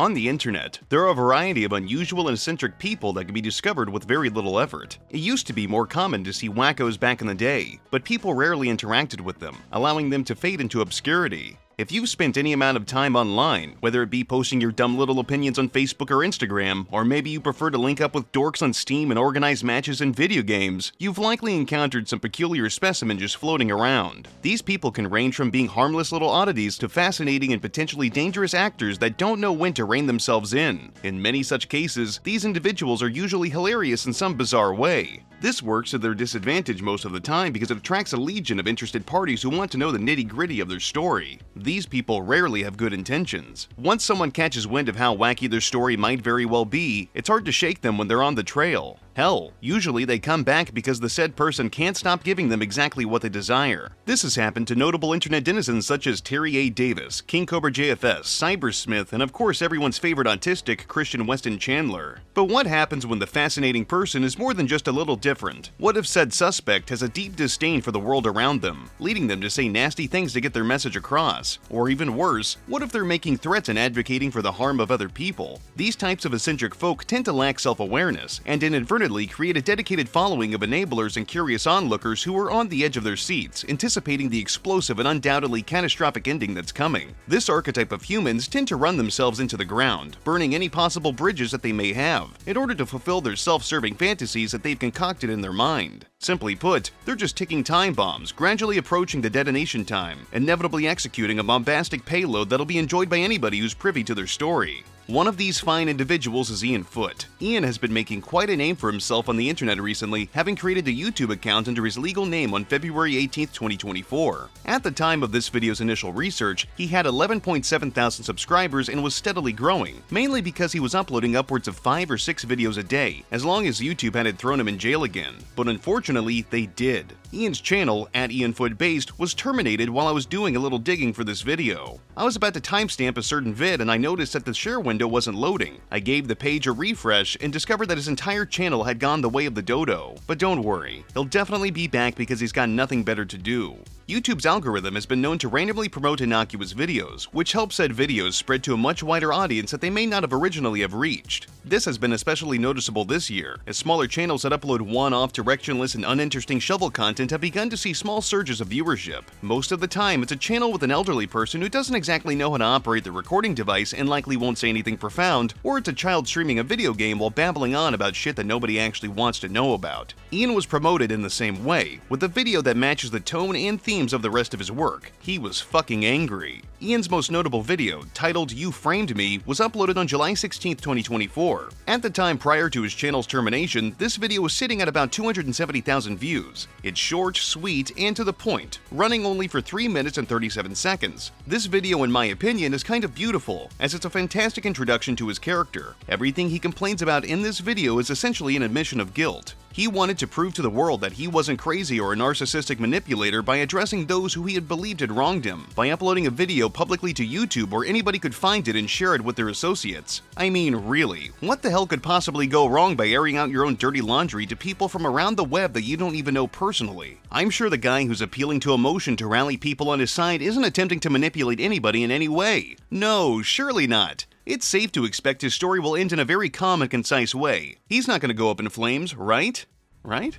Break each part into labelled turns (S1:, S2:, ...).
S1: On the internet, there are a variety of unusual and eccentric people that can be discovered with very little effort. It used to be more common to see wackos back in the day, but people rarely interacted with them, allowing them to fade into obscurity. If you've spent any amount of time online, whether it be posting your dumb little opinions on Facebook or Instagram, or maybe you prefer to link up with dorks on Steam and organize matches in video games, you've likely encountered some peculiar specimen just floating around. These people can range from being harmless little oddities to fascinating and potentially dangerous actors that don't know when to rein themselves in. In many such cases, these individuals are usually hilarious in some bizarre way. This works to their disadvantage most of the time because it attracts a legion of interested parties who want to know the nitty-gritty of their story. These people rarely have good intentions. Once someone catches wind of how wacky their story might very well be, it's hard to shake them when they're on the trail. Hell, usually they come back because the said person can't stop giving them exactly what they desire. This has happened to notable internet denizens such as Terry A. Davis, King Cobra JFS, Cybersmith, and of course everyone's favorite autistic Christian Weston Chandler. But what happens when the fascinating person is more than just a little different? What if said suspect has a deep disdain for the world around them, leading them to say nasty things to get their message across? Or even worse, what if they're making threats and advocating for the harm of other people? These types of eccentric folk tend to lack self-awareness and inadvertently create a dedicated following of enablers and curious onlookers who are on the edge of their seats, anticipating the explosive and undoubtedly catastrophic ending that's coming. This archetype of humans tend to run themselves into the ground, burning any possible bridges that they may have, in order to fulfill their self-serving fantasies that they've concocted in their mind. Simply put, they're just ticking time bombs, gradually approaching the detonation time, inevitably executing a bombastic payload that'll be enjoyed by anybody who's privy to their story. One of these fine individuals is Ian Foote. Ian has been making quite a name for himself on the internet recently, having created a YouTube account under his legal name on February 18, 2024. At the time of this video's initial research, he had 11.7 thousand subscribers and was steadily growing, mainly because he was uploading upwards of 5 or 6 videos a day, as long as YouTube hadn't thrown him in jail again. But unfortunately, they did. Ian's channel, @IanFootBased, was terminated while I was doing a little digging for this video. I was about to timestamp a certain vid and I noticed that the share window wasn't loading. I gave the page a refresh and discovered that his entire channel had gone the way of the dodo. But don't worry, he'll definitely be back because he's got nothing better to do. YouTube's algorithm has been known to randomly promote innocuous videos, which helps said videos spread to a much wider audience that they may not have originally have reached. This has been especially noticeable this year, as smaller channels that upload one-off, directionless, and uninteresting shovel content have begun to see small surges of viewership. Most of the time, it's a channel with an elderly person who doesn't exactly know how to operate the recording device and likely won't say anything profound, or it's a child streaming a video game while babbling on about shit that nobody actually wants to know about. Ian was promoted in the same way, with a video that matches the tone and themes of the rest of his work. He was fucking angry. Ian's most notable video, titled "You Framed Me," was uploaded on July 16, 2024. At the time prior to his channel's termination, this video was sitting at about 270,000 views. It's short, sweet, and to the point, running only for 3 minutes and 37 seconds. This video, in my opinion, is kind of beautiful, as it's a fantastic introduction to his character. Everything he complains about in this video is essentially an admission of guilt. He wanted to prove to the world that he wasn't crazy or a narcissistic manipulator by addressing those who he had believed had wronged him, by uploading a video publicly to YouTube where anybody could find it and share it with their associates. I mean, really, what the hell could possibly go wrong by airing out your own dirty laundry to people from around the web that you don't even know personally? I'm sure the guy who's appealing to emotion to rally people on his side isn't attempting to manipulate anybody in any way. No, surely not. It's safe to expect his story will end in a very calm and concise way. He's not going to go up in flames, right? Right?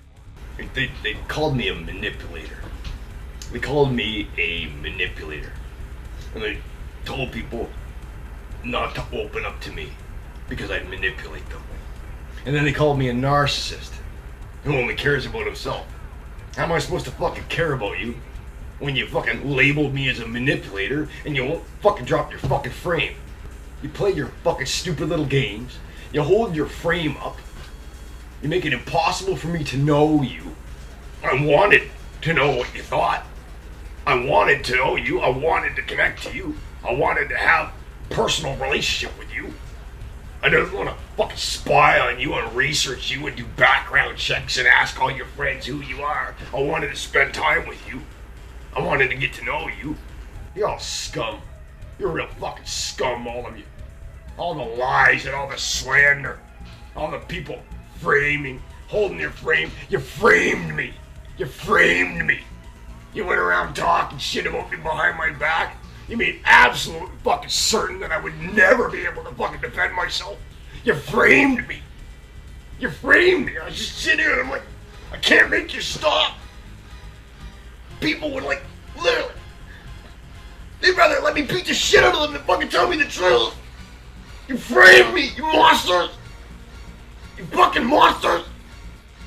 S2: They called me a manipulator. They called me a manipulator. And they told people not to open up to me because I'd manipulate them. And then they called me a narcissist who only cares about himself. How am I supposed to fucking care about you when you fucking labeled me as a manipulator and you won't fucking drop your fucking frame? You play your fucking stupid little games. You hold your frame up. You make it impossible for me to know you. I wanted to know what you thought. I wanted to know you. I wanted to connect to you. I wanted to have a personal relationship with you. I didn't want to fucking spy on you and research you and do background checks and ask all your friends who you are. I wanted to spend time with you. I wanted to get to know you. You're all scum. You're real fucking scum, all of you. All the lies and all the slander. All the people framing, holding your frame. You framed me. You framed me. You went around talking shit about me behind my back. You made absolute fucking certain that I would never be able to fucking defend myself. You framed me. You framed me. I was just sitting here and I'm like, I can't make you stop. People would like, literally, they'd rather let me beat the shit out of them than fucking tell me the truth. You framed me, you monsters. You fucking monsters.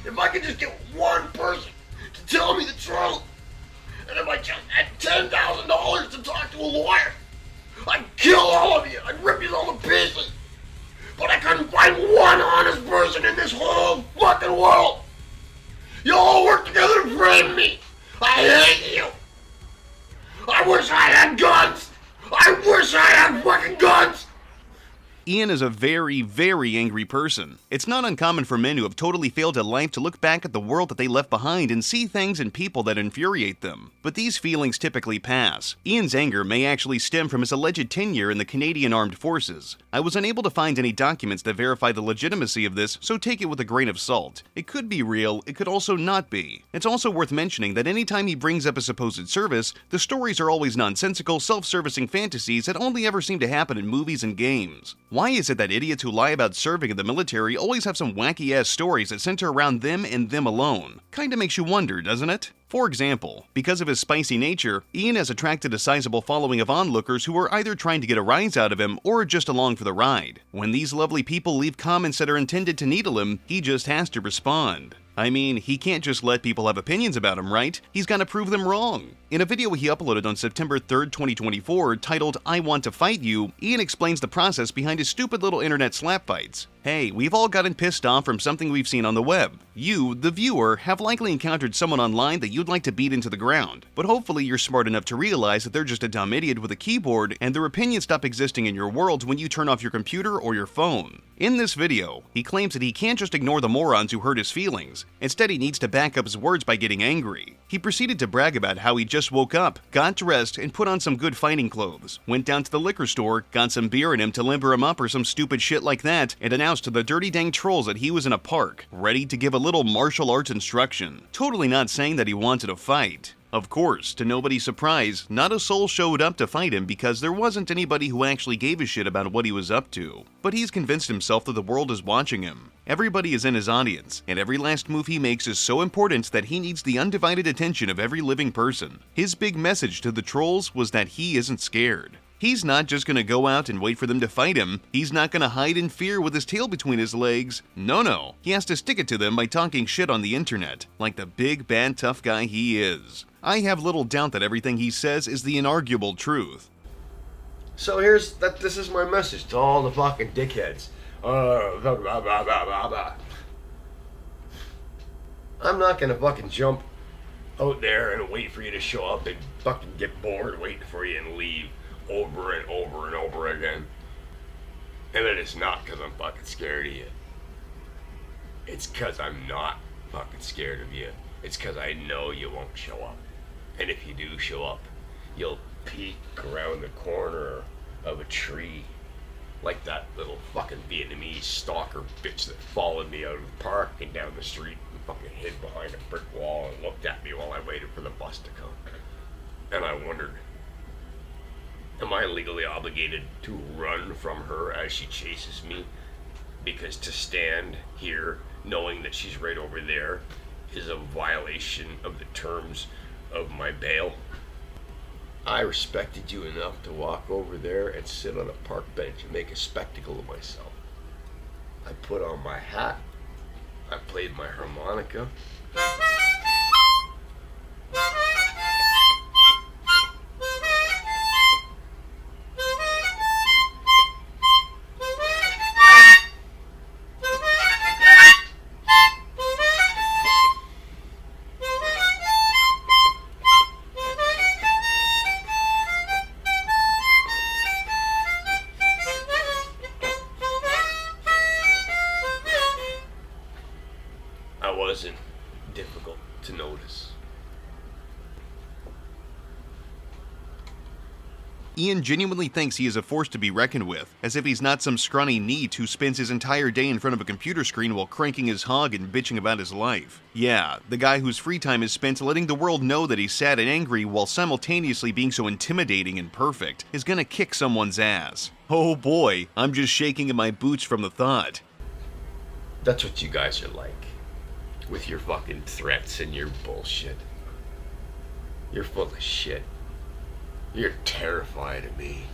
S2: If I could just get one person to tell me the truth, and if I just had $10,000 to talk to a lawyer, I'd kill all of you. I'd rip you all to pieces. But I couldn't find one honest person in this whole fucking world. You all work together to frame me. I hate you. I wish I had guns. I wish I had fucking guns.
S1: Ian is a very, very angry person. It's not uncommon for men who have totally failed at life to look back at the world that they left behind and see things and people that infuriate them. But these feelings typically pass. Ian's anger may actually stem from his alleged tenure in the Canadian Armed Forces. I was unable to find any documents that verify the legitimacy of this, so take it with a grain of salt. It could be real, it could also not be. It's also worth mentioning that anytime he brings up a supposed service, the stories are always nonsensical, self-servicing fantasies that only ever seem to happen in movies and games. Why is it that idiots who lie about serving in the military always have some wacky-ass stories that center around them and them alone? Kinda makes you wonder, doesn't it? For example, because of his spicy nature, Ian has attracted a sizable following of onlookers who are either trying to get a rise out of him or just along for the ride. When these lovely people leave comments that are intended to needle him, he just has to respond. I mean, he can't just let people have opinions about him, right? He's gotta prove them wrong. In a video he uploaded on September 3rd, 2024, titled I Want to Fight You, Ian explains the process behind his stupid little internet slap fights. Hey, we've all gotten pissed off from something we've seen on the web. You, the viewer, have likely encountered someone online that you'd like to beat into the ground. But hopefully you're smart enough to realize that they're just a dumb idiot with a keyboard and their opinions stop existing in your world when you turn off your computer or your phone. In this video, he claims that he can't just ignore the morons who hurt his feelings. Instead, he needs to back up his words by getting angry. He proceeded to brag about how he just woke up, got dressed, and put on some good fighting clothes, went down to the liquor store, got some beer in him to limber him up or some stupid shit like that, and announced to the dirty dang trolls that he was in a park, ready to give a little martial arts instruction. Totally not saying that he wanted a fight. Of course, to nobody's surprise, not a soul showed up to fight him because there wasn't anybody who actually gave a shit about what he was up to. But he's convinced himself that the world is watching him. Everybody is in his audience, and every last move he makes is so important that he needs the undivided attention of every living person. His big message to the trolls was that he isn't scared. He's not just gonna go out and wait for them to fight him. He's not gonna hide in fear with his tail between his legs. No. He has to stick it to them by talking shit on the internet, like the big, bad, tough guy he is. I have little doubt that everything he says is the inarguable truth.
S2: So this is my message to all the fucking dickheads. Blah, blah, blah, blah, blah, blah. I'm not gonna fucking jump out there and wait for you to show up and fucking get bored waiting for you and leave over and over and over again. And then it's not because I'm fucking scared of you. It's because I'm not fucking scared of you. It's because I know you won't show up. And if you do show up, you'll peek around the corner of a tree like that little fucking Vietnamese stalker bitch that followed me out of the park and down the street and fucking hid behind a brick wall and looked at me while I waited for the bus to come. And I wondered, am I legally obligated to run from her as she chases me? Because to stand here knowing that she's right over there is a violation of the terms of my bail. I respected you enough to walk over there and sit on a park bench and make a spectacle of myself. I put on my hat. I played my harmonica. Wasn't difficult to notice.
S1: Ian genuinely thinks he is a force to be reckoned with, as if he's not some scrawny NEET who spends his entire day in front of a computer screen while cranking his hog and bitching about his life. Yeah, the guy whose free time is spent letting the world know that he's sad and angry while simultaneously being so intimidating and perfect is gonna kick someone's ass. Oh boy, I'm just shaking in my boots from the thought.
S2: That's what you guys are like. With your fucking threats and your bullshit. You're full of shit. You're terrified of me.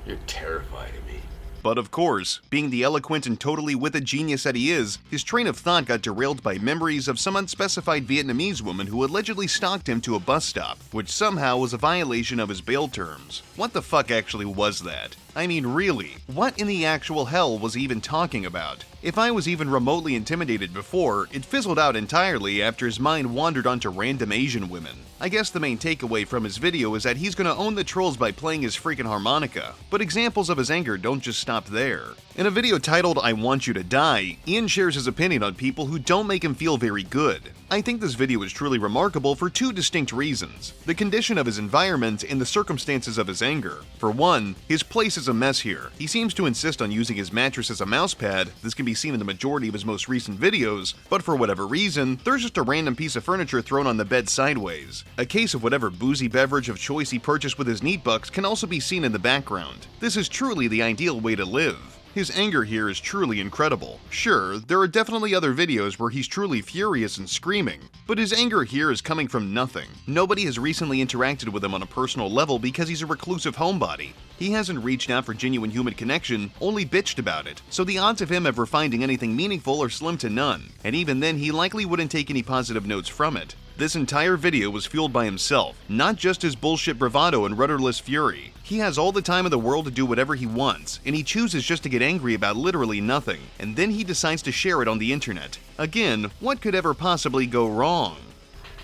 S2: You're terrified of me.
S1: But of course, being the eloquent and totally witted genius that he is, his train of thought got derailed by memories of some unspecified Vietnamese woman who allegedly stalked him to a bus stop, which somehow was a violation of his bail terms. What the fuck actually was that? I mean, really, what in the actual hell was he even talking about? If I was even remotely intimidated before, it fizzled out entirely after his mind wandered onto random Asian women. I guess the main takeaway from his video is that he's gonna own the trolls by playing his freaking harmonica, but examples of his anger don't just stop there. In a video titled I Want You to Die, Ian shares his opinion on people who don't make him feel very good. I think this video is truly remarkable for two distinct reasons: the condition of his environment and the circumstances of his anger. For one, his place is a mess here. He seems to insist on using his mattress as a mousepad. This can be seen in the majority of his most recent videos, but for whatever reason, there's just a random piece of furniture thrown on the bed sideways. A case of whatever boozy beverage of choice he purchased with his neat bucks can also be seen in the background. This is truly the ideal way to live. His anger here is truly incredible. Sure, there are definitely other videos where he's truly furious and screaming, but his anger here is coming from nothing. Nobody has recently interacted with him on a personal level because he's a reclusive homebody. He hasn't reached out for genuine human connection, only bitched about it, so the odds of him ever finding anything meaningful are slim to none, and even then he likely wouldn't take any positive notes from it. This entire video was fueled by himself, not just his bullshit bravado and rudderless fury. He has all the time in the world to do whatever he wants, and he chooses just to get angry about literally nothing, and then he decides to share it on the internet. Again, what could ever possibly go wrong?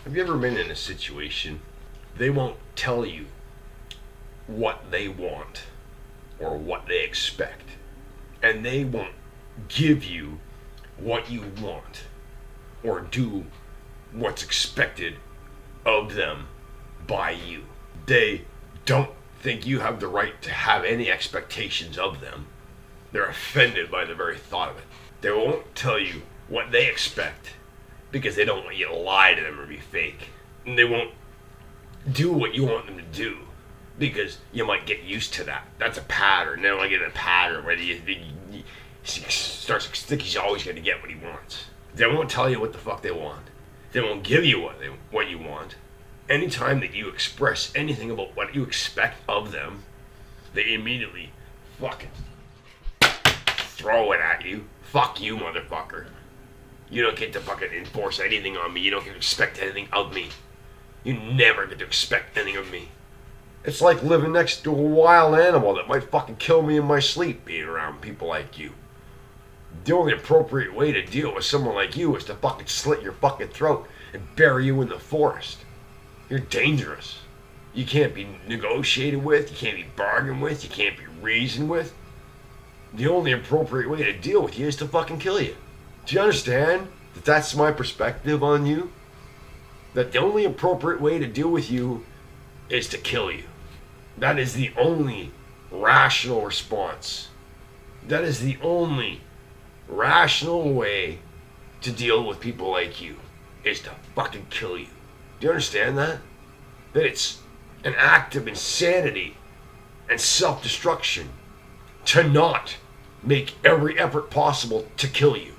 S2: Have you ever been in a situation they won't tell you what they want or what they expect, and they won't give you what you want or do what's expected of them by you? They don't think you have the right to have any expectations of them. They're offended by the very thought of it. They won't tell you what they expect because they don't want you to lie to them or be fake. And they won't do what you want them to do because you might get used to that. That's a pattern. They don't get in a pattern where he starts to think he's always going to get what he wants. They won't tell you what the fuck they want. They won't give you what you want. Anytime that you express anything about what you expect of them, they immediately fucking throw it at you. Fuck you, motherfucker. You don't get to fucking enforce anything on me. You don't get to expect anything of me. You never get to expect anything of me. It's like living next to a wild animal that might fucking kill me in my sleep, being around people like you. The only appropriate way to deal with someone like you is to fucking slit your fucking throat and bury you in the forest. You're dangerous. You can't be negotiated with, you can't be bargained with, you can't be reasoned with. The only appropriate way to deal with you is to fucking kill you. Do you understand that that's my perspective on you? That the only appropriate way to deal with you is to kill you. That is the only rational response. That is the only rational way to deal with people like you, is to fucking kill you. Do you understand that? That it's an act of insanity and self-destruction to not make every effort possible to kill you.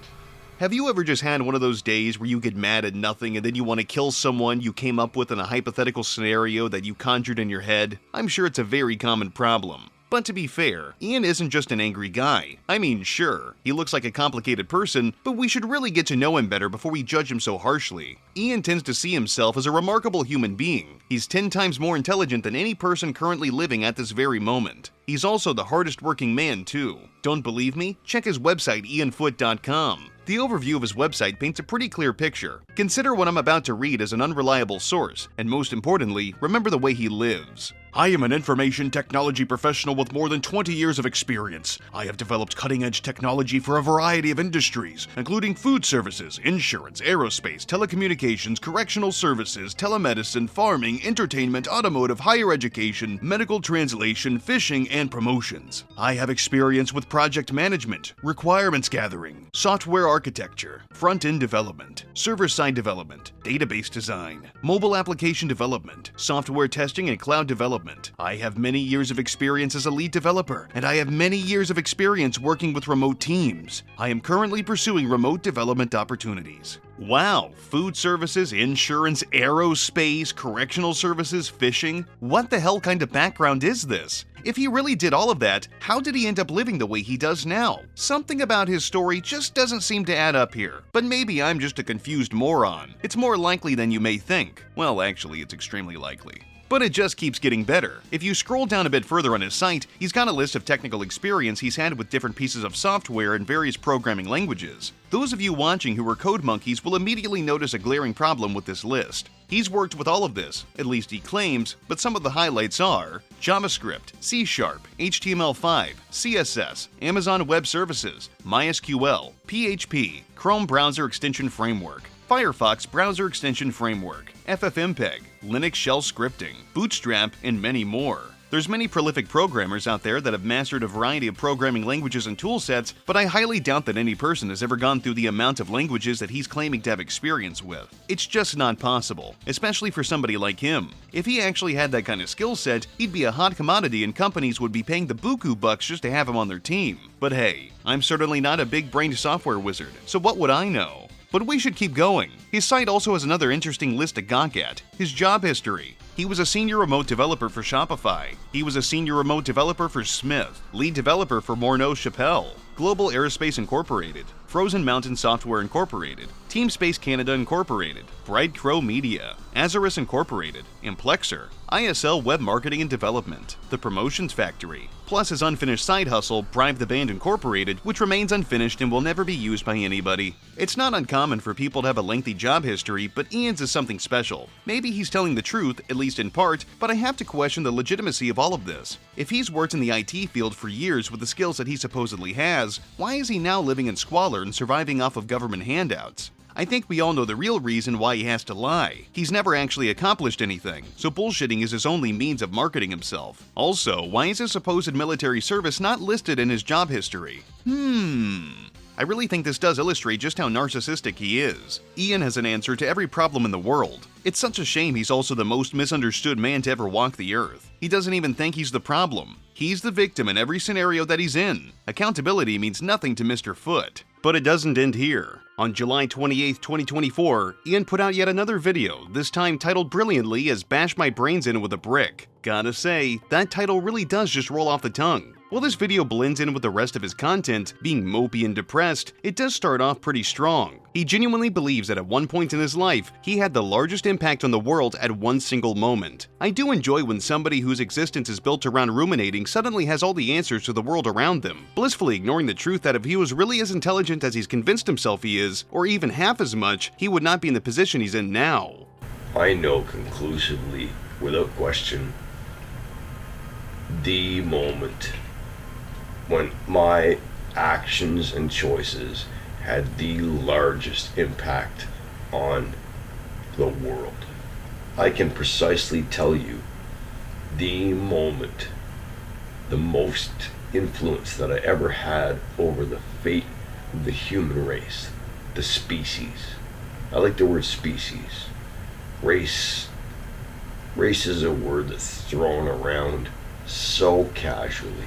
S1: Have you ever just had one of those days where you get mad at nothing and then you want to kill someone you came up with in a hypothetical scenario that you conjured in your head? I'm sure it's a very common problem. But to be fair, Ian isn't just an angry guy. I mean, sure, he looks like a complicated person, but we should really get to know him better before we judge him so harshly. Ian tends to see himself as a remarkable human being. He's 10 times more intelligent than any person currently living at this very moment. He's also the hardest working man, too. Don't believe me? Check his website, ianfoote.com. The overview of his website paints a pretty clear picture. Consider what I'm about to read as an unreliable source, and most importantly, remember the way he lives. I am an information technology professional with more than 20 years of experience. I have developed cutting-edge technology for a variety of industries, including food services, insurance, aerospace, telecommunications, correctional services, telemedicine, farming, entertainment, automotive, higher education, medical translation, fishing, and promotions. I have experience with project management, requirements gathering, software architecture, front-end development, server-side development, database design, mobile application development, software testing, and cloud development. I have many years of experience as a lead developer, and I have many years of experience working with remote teams. I am currently pursuing remote development opportunities. Wow, food services, insurance, aerospace, correctional services, fishing. What the hell kind of background is this? If he really did all of that, how did he end up living the way he does now? Something about his story just doesn't seem to add up here. But maybe I'm just a confused moron. It's more likely than you may think. Well, actually, it's extremely likely. But it just keeps getting better. If you scroll down a bit further on his site, he's got a list of technical experience he's had with different pieces of software and various programming languages. Those of you watching who are code monkeys will immediately notice a glaring problem with this list. He's worked with all of this, at least he claims, but some of the highlights are JavaScript, C#, HTML5, CSS, Amazon Web Services, MySQL, PHP, Chrome Browser Extension Framework, Firefox Browser Extension Framework, FFmpeg, Linux Shell Scripting, Bootstrap, and many more. There's many prolific programmers out there that have mastered a variety of programming languages and toolsets, but I highly doubt that any person has ever gone through the amount of languages that he's claiming to have experience with. It's just not possible, especially for somebody like him. If he actually had that kind of skill set, he'd be a hot commodity and companies would be paying the buku bucks just to have him on their team. But hey, I'm certainly not a big-brained software wizard, so what would I know? But we should keep going. His site also has another interesting list to gawk at: his job history. He was a senior remote developer for Shopify. He was a senior remote developer for Smith, lead developer for Morneau Chappelle, Global Aerospace Incorporated, Frozen Mountain Software Incorporated, Team Space Canada Incorporated, Bright Crow Media, Azarus Incorporated, Implexer, ISL Web Marketing and Development, The Promotions Factory, plus his unfinished side hustle, Bribe the Band Incorporated, which remains unfinished and will never be used by anybody. It's not uncommon for people to have a lengthy job history, but Ian's is something special. Maybe he's telling the truth, at least in part, but I have to question the legitimacy of all of this. If he's worked in the IT field for years with the skills that he supposedly has, why is he now living in squalor and surviving off of government handouts? I think we all know the real reason why he has to lie. He's never actually accomplished anything, so bullshitting is his only means of marketing himself. Also, why is his supposed military service not listed in his job history? I really think this does illustrate just how narcissistic he is. Ian has an answer to every problem in the world. It's such a shame he's also the most misunderstood man to ever walk the earth. He doesn't even think he's the problem. He's the victim in every scenario that he's in. Accountability means nothing to Mr. Foote. But it doesn't end here. On July 28, 2024, Ian put out yet another video, this time titled brilliantly as Bash My Brains In with a Brick. Gotta say, that title really does just roll off the tongue. While this video blends in with the rest of his content, being mopey and depressed, it does start off pretty strong. He genuinely believes that at one point in his life, he had the largest impact on the world at one single moment. I do enjoy when somebody whose existence is built around ruminating suddenly has all the answers to the world around them, blissfully ignoring the truth that if he was really as intelligent as he's convinced himself he is, or even half as much, he would not be in the position he's in now.
S2: I know conclusively, without question, the moment when my actions and choices had the largest impact on the world. I can precisely tell you the moment, the most influence that I ever had over the fate of the human race, the species. I like the word species. Race is a word that's thrown around so casually.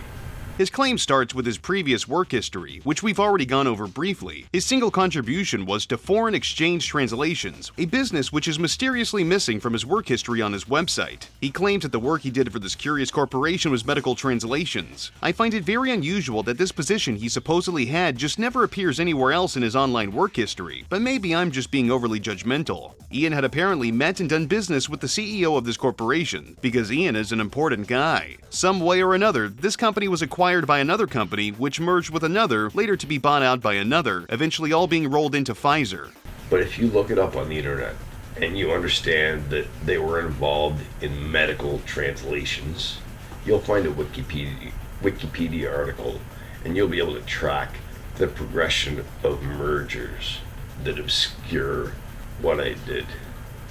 S1: His claim starts with his previous work history, which we've already gone over briefly. His single contribution was to Foreign Exchange Translations, a business which is mysteriously missing from his work history on his website. He claims that the work he did for this curious corporation was medical translations. I find it very unusual that this position he supposedly had just never appears anywhere else in his online work history, but maybe I'm just being overly judgmental. Ian had apparently met and done business with the CEO of this corporation, because Ian is an important guy. Some way or another, this company was acquired by another company, which merged with another, later to be bought out by another, eventually all being rolled into Pfizer.
S2: But if you look it up on the internet, and you understand that they were involved in medical translations, you'll find a Wikipedia article, and you'll be able to track the progression of mergers that obscure what I did.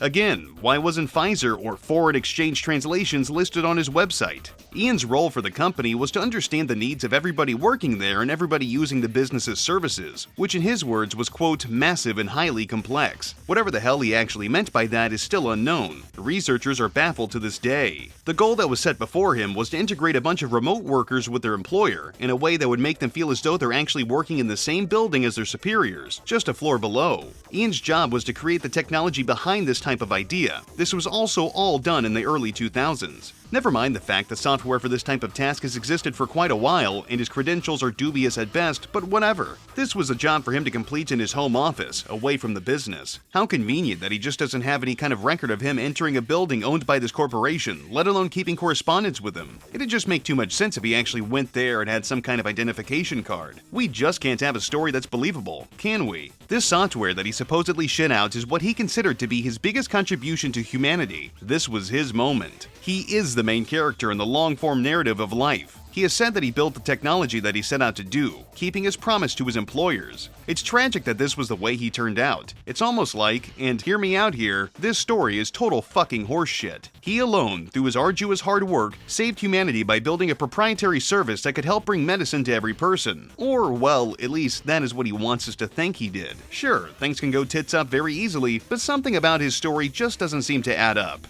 S1: Again, why wasn't Pfizer or Foreign Exchange Translations listed on his website? Ian's role for the company was to understand the needs of everybody working there and everybody using the business's services, which in his words was, quote, massive and highly complex. Whatever the hell he actually meant by that is still unknown. Researchers are baffled to this day. The goal that was set before him was to integrate a bunch of remote workers with their employer in a way that would make them feel as though they're actually working in the same building as their superiors, just a floor below. Ian's job was to create the technology behind this type of idea. This was also all done in the early 2000s. Never mind the fact that software for this type of task has existed for quite a while and his credentials are dubious at best, but whatever. This was a job for him to complete in his home office, away from the business. How convenient that he just doesn't have any kind of record of him entering a building owned by this corporation, let alone keeping correspondence with him. It'd just make too much sense if he actually went there and had some kind of identification card. We just can't have a story that's believable, can we? This software that he supposedly shit out is what he considered to be his biggest contribution to humanity. This was his moment. He is the main character in the long-form narrative of life. He has said that he built the technology that he set out to do, keeping his promise to his employers. It's tragic that this was the way he turned out. It's almost like, and hear me out here, this story is total fucking horseshit. He alone, through his arduous hard work, saved humanity by building a proprietary service that could help bring medicine to every person. Or, well, at least that is what he wants us to think he did. Sure, things can go tits up very easily, but something about his story just doesn't seem to add up.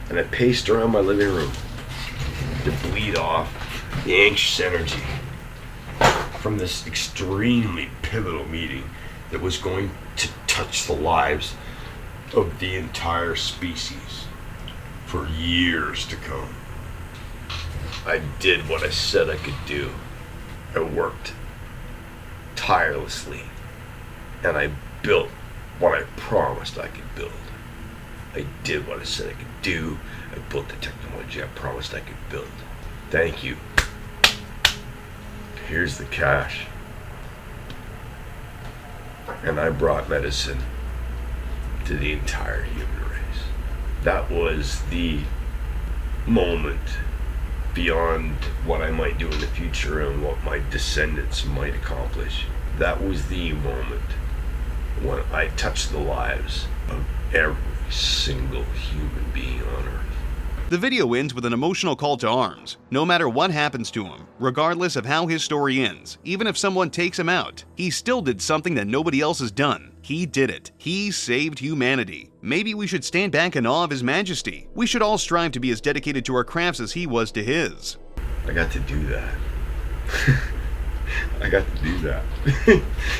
S2: And I paced around my living room to bleed off the anxious energy from this extremely pivotal meeting that was going to touch the lives of the entire species for years to come. I did what I said I could do. I worked tirelessly, and I built what I promised I could build. I did what I said I could do. I built the technology I promised I could build. Thank you. Here's the cash. And I brought medicine to the entire human race. That was the moment beyond what I might do in the future and what my descendants might accomplish. That was the moment when I touched the lives of every single human being on Earth.
S1: The video ends with an emotional call to arms. No matter what happens to him, regardless of how his story ends, even if someone takes him out, he still did something that nobody else has done. He did it. He saved humanity. Maybe we should stand back in awe of his majesty. We should all strive to be as dedicated to our crafts as he was to his.
S2: I got to do that. I got to do that.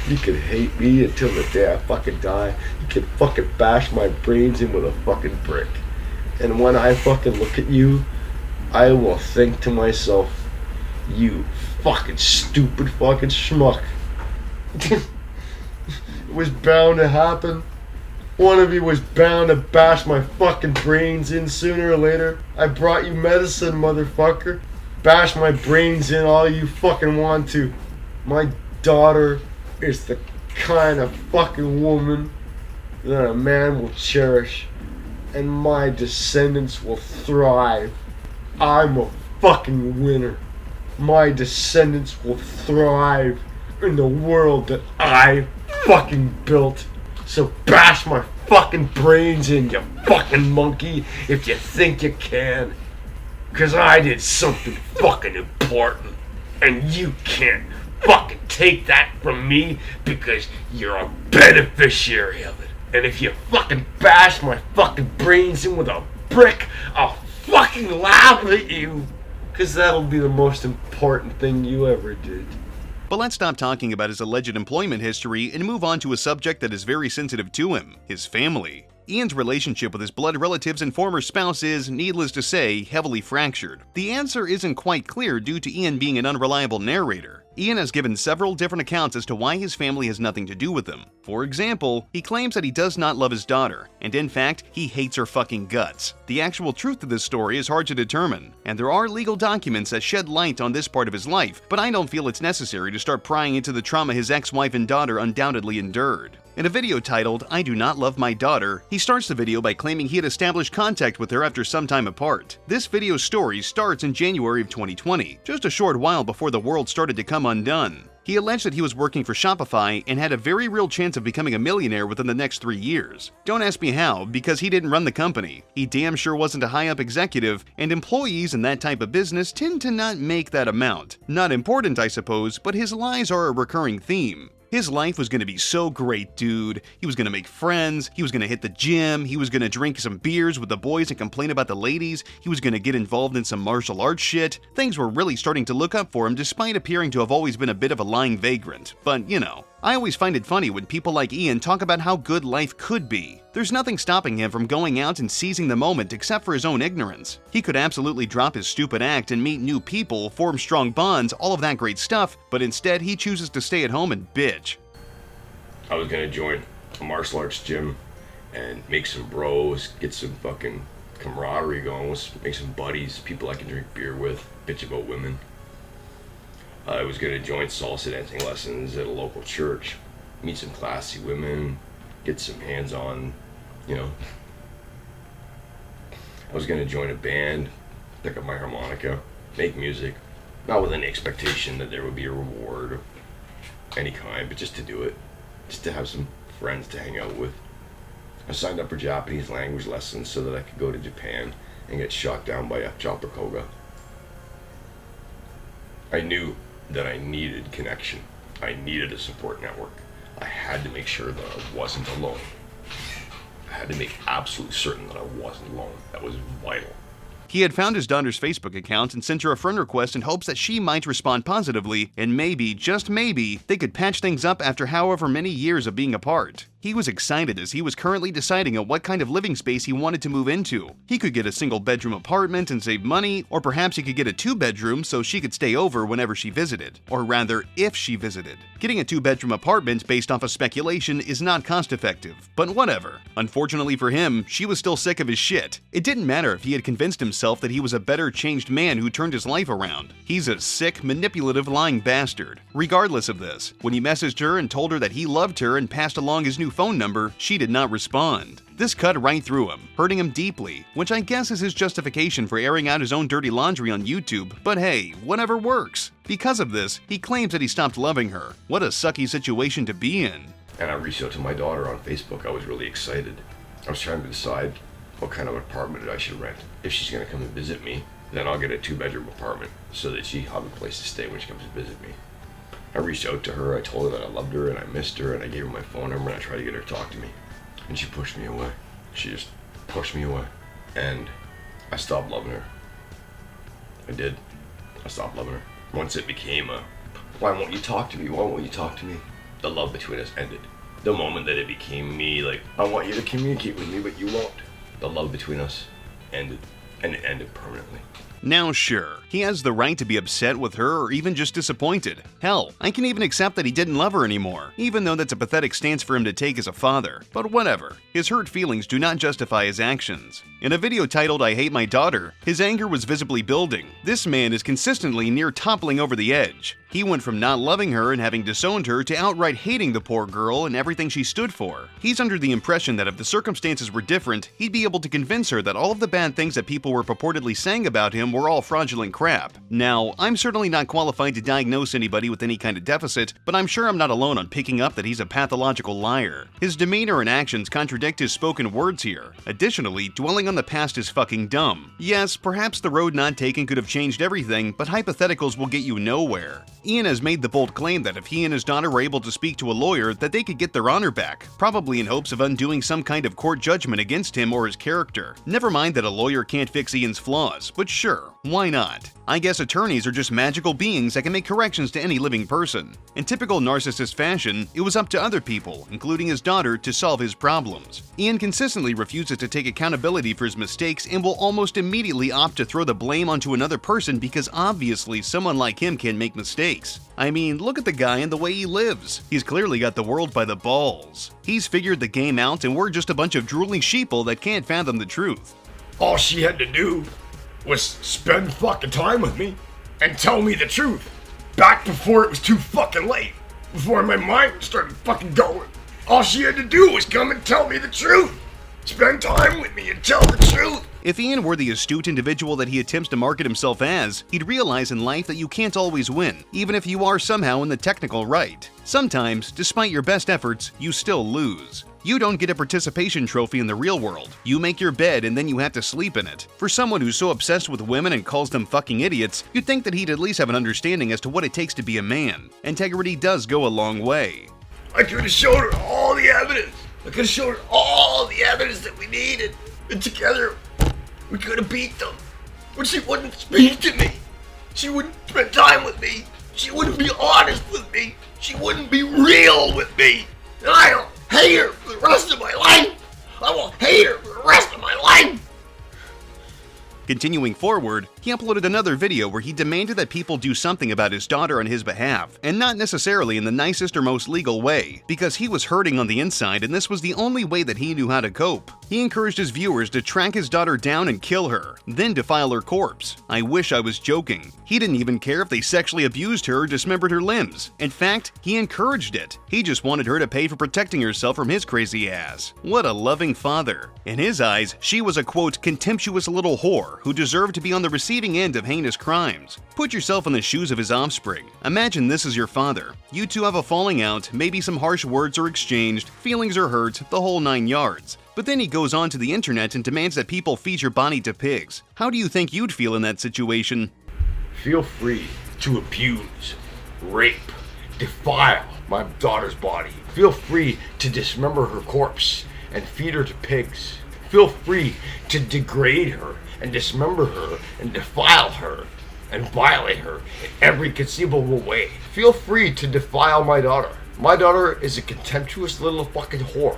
S2: You can hate me until the day I fucking die. You can fucking bash my brains in with a fucking brick. And when I fucking look at you, I will think to myself, you fucking stupid fucking schmuck. It was bound to happen. One of you was bound to bash my fucking brains in sooner or later. I brought you medicine, motherfucker. Bash my brains in all you fucking want to. My daughter is the kind of fucking woman that a man will cherish, and my descendants will thrive. I'm a fucking winner. My descendants will thrive in the world that I fucking built. So bash my fucking brains in, you fucking monkey, if you think you can. 'Cause I did something fucking important, and you can't fucking take that from me because you're a beneficiary of it. And if you fucking bash my fucking brains in with a brick, I'll fucking laugh at you. 'Cause that'll be the most important thing you ever did.
S1: But let's stop talking about his alleged employment history and move on to a subject that is very sensitive to him, his family. Ian's relationship with his blood relatives and former spouse is, needless to say, heavily fractured. The answer isn't quite clear due to Ian being an unreliable narrator. Ian has given several different accounts as to why his family has nothing to do with him. For example, he claims that he does not love his daughter, and in fact, he hates her fucking guts. The actual truth of this story is hard to determine, and there are legal documents that shed light on this part of his life, but I don't feel it's necessary to start prying into the trauma his ex-wife and daughter undoubtedly endured. In a video titled, "I Do Not Love My Daughter," he starts the video by claiming he had established contact with her after some time apart. This video's story starts in January of 2020, just a short while before the world started to come undone. He alleged that he was working for Shopify and had a very real chance of becoming a millionaire within the next 3 years. Don't ask me how, because he didn't run the company. He damn sure wasn't a high-up executive, and employees in that type of business tend to not make that amount. Not important, I suppose, but his lies are a recurring theme. His life was going to be so great, dude. He was going to make friends, he was going to hit the gym, he was going to drink some beers with the boys and complain about the ladies, he was going to get involved in some martial arts shit. Things were really starting to look up for him despite appearing to have always been a bit of a lying vagrant. But, you know, I always find it funny when people like Ian talk about how good life could be. There's nothing stopping him from going out and seizing the moment except for his own ignorance. He could absolutely drop his stupid act and meet new people, form strong bonds, all of that great stuff, but instead he chooses to stay at home and bitch.
S2: I was gonna join a martial arts gym and make some bros, get some fucking camaraderie going, make some buddies, people I can drink beer with, bitch about women. I was gonna join salsa dancing lessons at a local church, meet some classy women, get some hands-on, you know. I was gonna join a band, pick up my harmonica, make music, not with any expectation that there would be a reward of any kind, but just to do it, just to have some friends to hang out with. I signed up for Japanese language lessons so that I could go to Japan and get shot down by a chopper koga. I knew that I needed connection. I needed a support network. I had to make sure that I wasn't alone. I had to make absolutely certain that I wasn't alone. That was vital.
S1: He had found his daughter's Facebook account and sent her a friend request in hopes that she might respond positively, and maybe, just maybe, they could patch things up after however many years of being apart. He was excited as he was currently deciding on what kind of living space he wanted to move into. He could get a single-bedroom apartment and save money, or perhaps he could get a 2-bedroom so she could stay over whenever she visited. Or rather, if she visited. Getting a 2-bedroom apartment based off of speculation is not cost-effective, but whatever. Unfortunately for him, she was still sick of his shit. It didn't matter if he had convinced himself that he was a better changed man who turned his life around. He's a sick, manipulative, lying bastard. Regardless of this, when he messaged her and told her that he loved her and passed along his new phone number, she did not respond. This cut right through him, hurting him deeply, which I guess is his justification for airing out his own dirty laundry on YouTube, but hey, whatever works. Because of this, he claims that he stopped loving her. What a sucky situation to be in.
S2: And I reached out to my daughter on Facebook. I was really excited. I was trying to decide what kind of apartment I should rent. If she's gonna come and visit me, then I'll get a 2-bedroom apartment so that she'll have a place to stay when she comes to visit me. I reached out to her, I told her that I loved her and I missed her, and I gave her my phone number and I tried to get her to talk to me. And she pushed me away. She just pushed me away. And I stopped loving her. I did. I stopped loving her. Once it became a, why won't you talk to me? Why won't you talk to me? The love between us ended. The moment that it became me, like, I want you to communicate with me, but you won't. The love between us ended. And it ended permanently.
S1: Now sure, he has the right to be upset with her or even just disappointed. Hell, I can even accept that he didn't love her anymore, even though that's a pathetic stance for him to take as a father. But whatever, his hurt feelings do not justify his actions. In a video titled "I Hate My Daughter," his anger was visibly building. This man is consistently near toppling over the edge. He went from not loving her and having disowned her to outright hating the poor girl and everything she stood for. He's under the impression that if the circumstances were different, he'd be able to convince her that all of the bad things that people were purportedly saying about him were all fraudulent crap. Now, I'm certainly not qualified to diagnose anybody with any kind of deficit, but I'm sure I'm not alone on picking up that he's a pathological liar. His demeanor and actions contradict his spoken words here. Additionally, dwelling on the past is fucking dumb. Yes, perhaps the road not taken could have changed everything, but hypotheticals will get you nowhere. Ian has made the bold claim that if he and his daughter were able to speak to a lawyer, that they could get their honor back, probably in hopes of undoing some kind of court judgment against him or his character. Never mind that a lawyer can't fix Ian's flaws, but sure, why not? I guess attorneys are just magical beings that can make corrections to any living person. In typical narcissist fashion, it was up to other people, including his daughter, to solve his problems. Ian consistently refuses to take accountability for his mistakes and will almost immediately opt to throw the blame onto another person because obviously someone like him can make mistakes. I mean, look at the guy and the way he lives. He's clearly got the world by the balls. He's figured the game out and we're just a bunch of drooling sheeple that can't fathom the truth.
S2: All she had to do was spend fucking time with me and tell me the truth back before it was too fucking late, before my mind started fucking going. All she had to do was come and tell me the truth. Spend time with me and tell the truth.
S1: If Ian were the astute individual that he attempts to market himself as, he'd realize in life that you can't always win, even if you are somehow in the technical right. Sometimes, despite your best efforts, you still lose. You don't get a participation trophy in the real world. You make your bed and then you have to sleep in it. For someone who's so obsessed with women and calls them fucking idiots, you'd think that he'd at least have an understanding as to what it takes to be a man. Integrity does go a long way.
S2: I could have showed her all the evidence. I could have showed her all the evidence that we needed. And together, we could have beat them. But she wouldn't speak to me. She wouldn't spend time with me. She wouldn't be honest with me. She wouldn't be real with me. And I'll hate her for the rest of my life. I will hate her for the rest of my life.
S1: Continuing forward, he uploaded another video where he demanded that people do something about his daughter on his behalf, and not necessarily in the nicest or most legal way, because he was hurting on the inside and this was the only way that he knew how to cope. He encouraged his viewers to track his daughter down and kill her, then defile her corpse. I wish I was joking. He didn't even care if they sexually abused her or dismembered her limbs. In fact, he encouraged it. He just wanted her to pay for protecting herself from his crazy ass. What a loving father. In his eyes, she was a quote, contemptuous little whore who deserved to be on the receiving end of heinous crimes. Put yourself in the shoes of his offspring. Imagine this is your father. You two have a falling out, maybe some harsh words are exchanged, feelings are hurt, the whole 9 yards. But then he goes on to the internet and demands that people feed your body to pigs. How do you think you'd feel in that situation?
S2: Feel free to abuse, rape, defile my daughter's body. Feel free to dismember her corpse and feed her to pigs. Feel free to degrade her and dismember her and defile her and violate her in every conceivable way. Feel free to defile my daughter. My daughter is a contemptuous little fucking whore.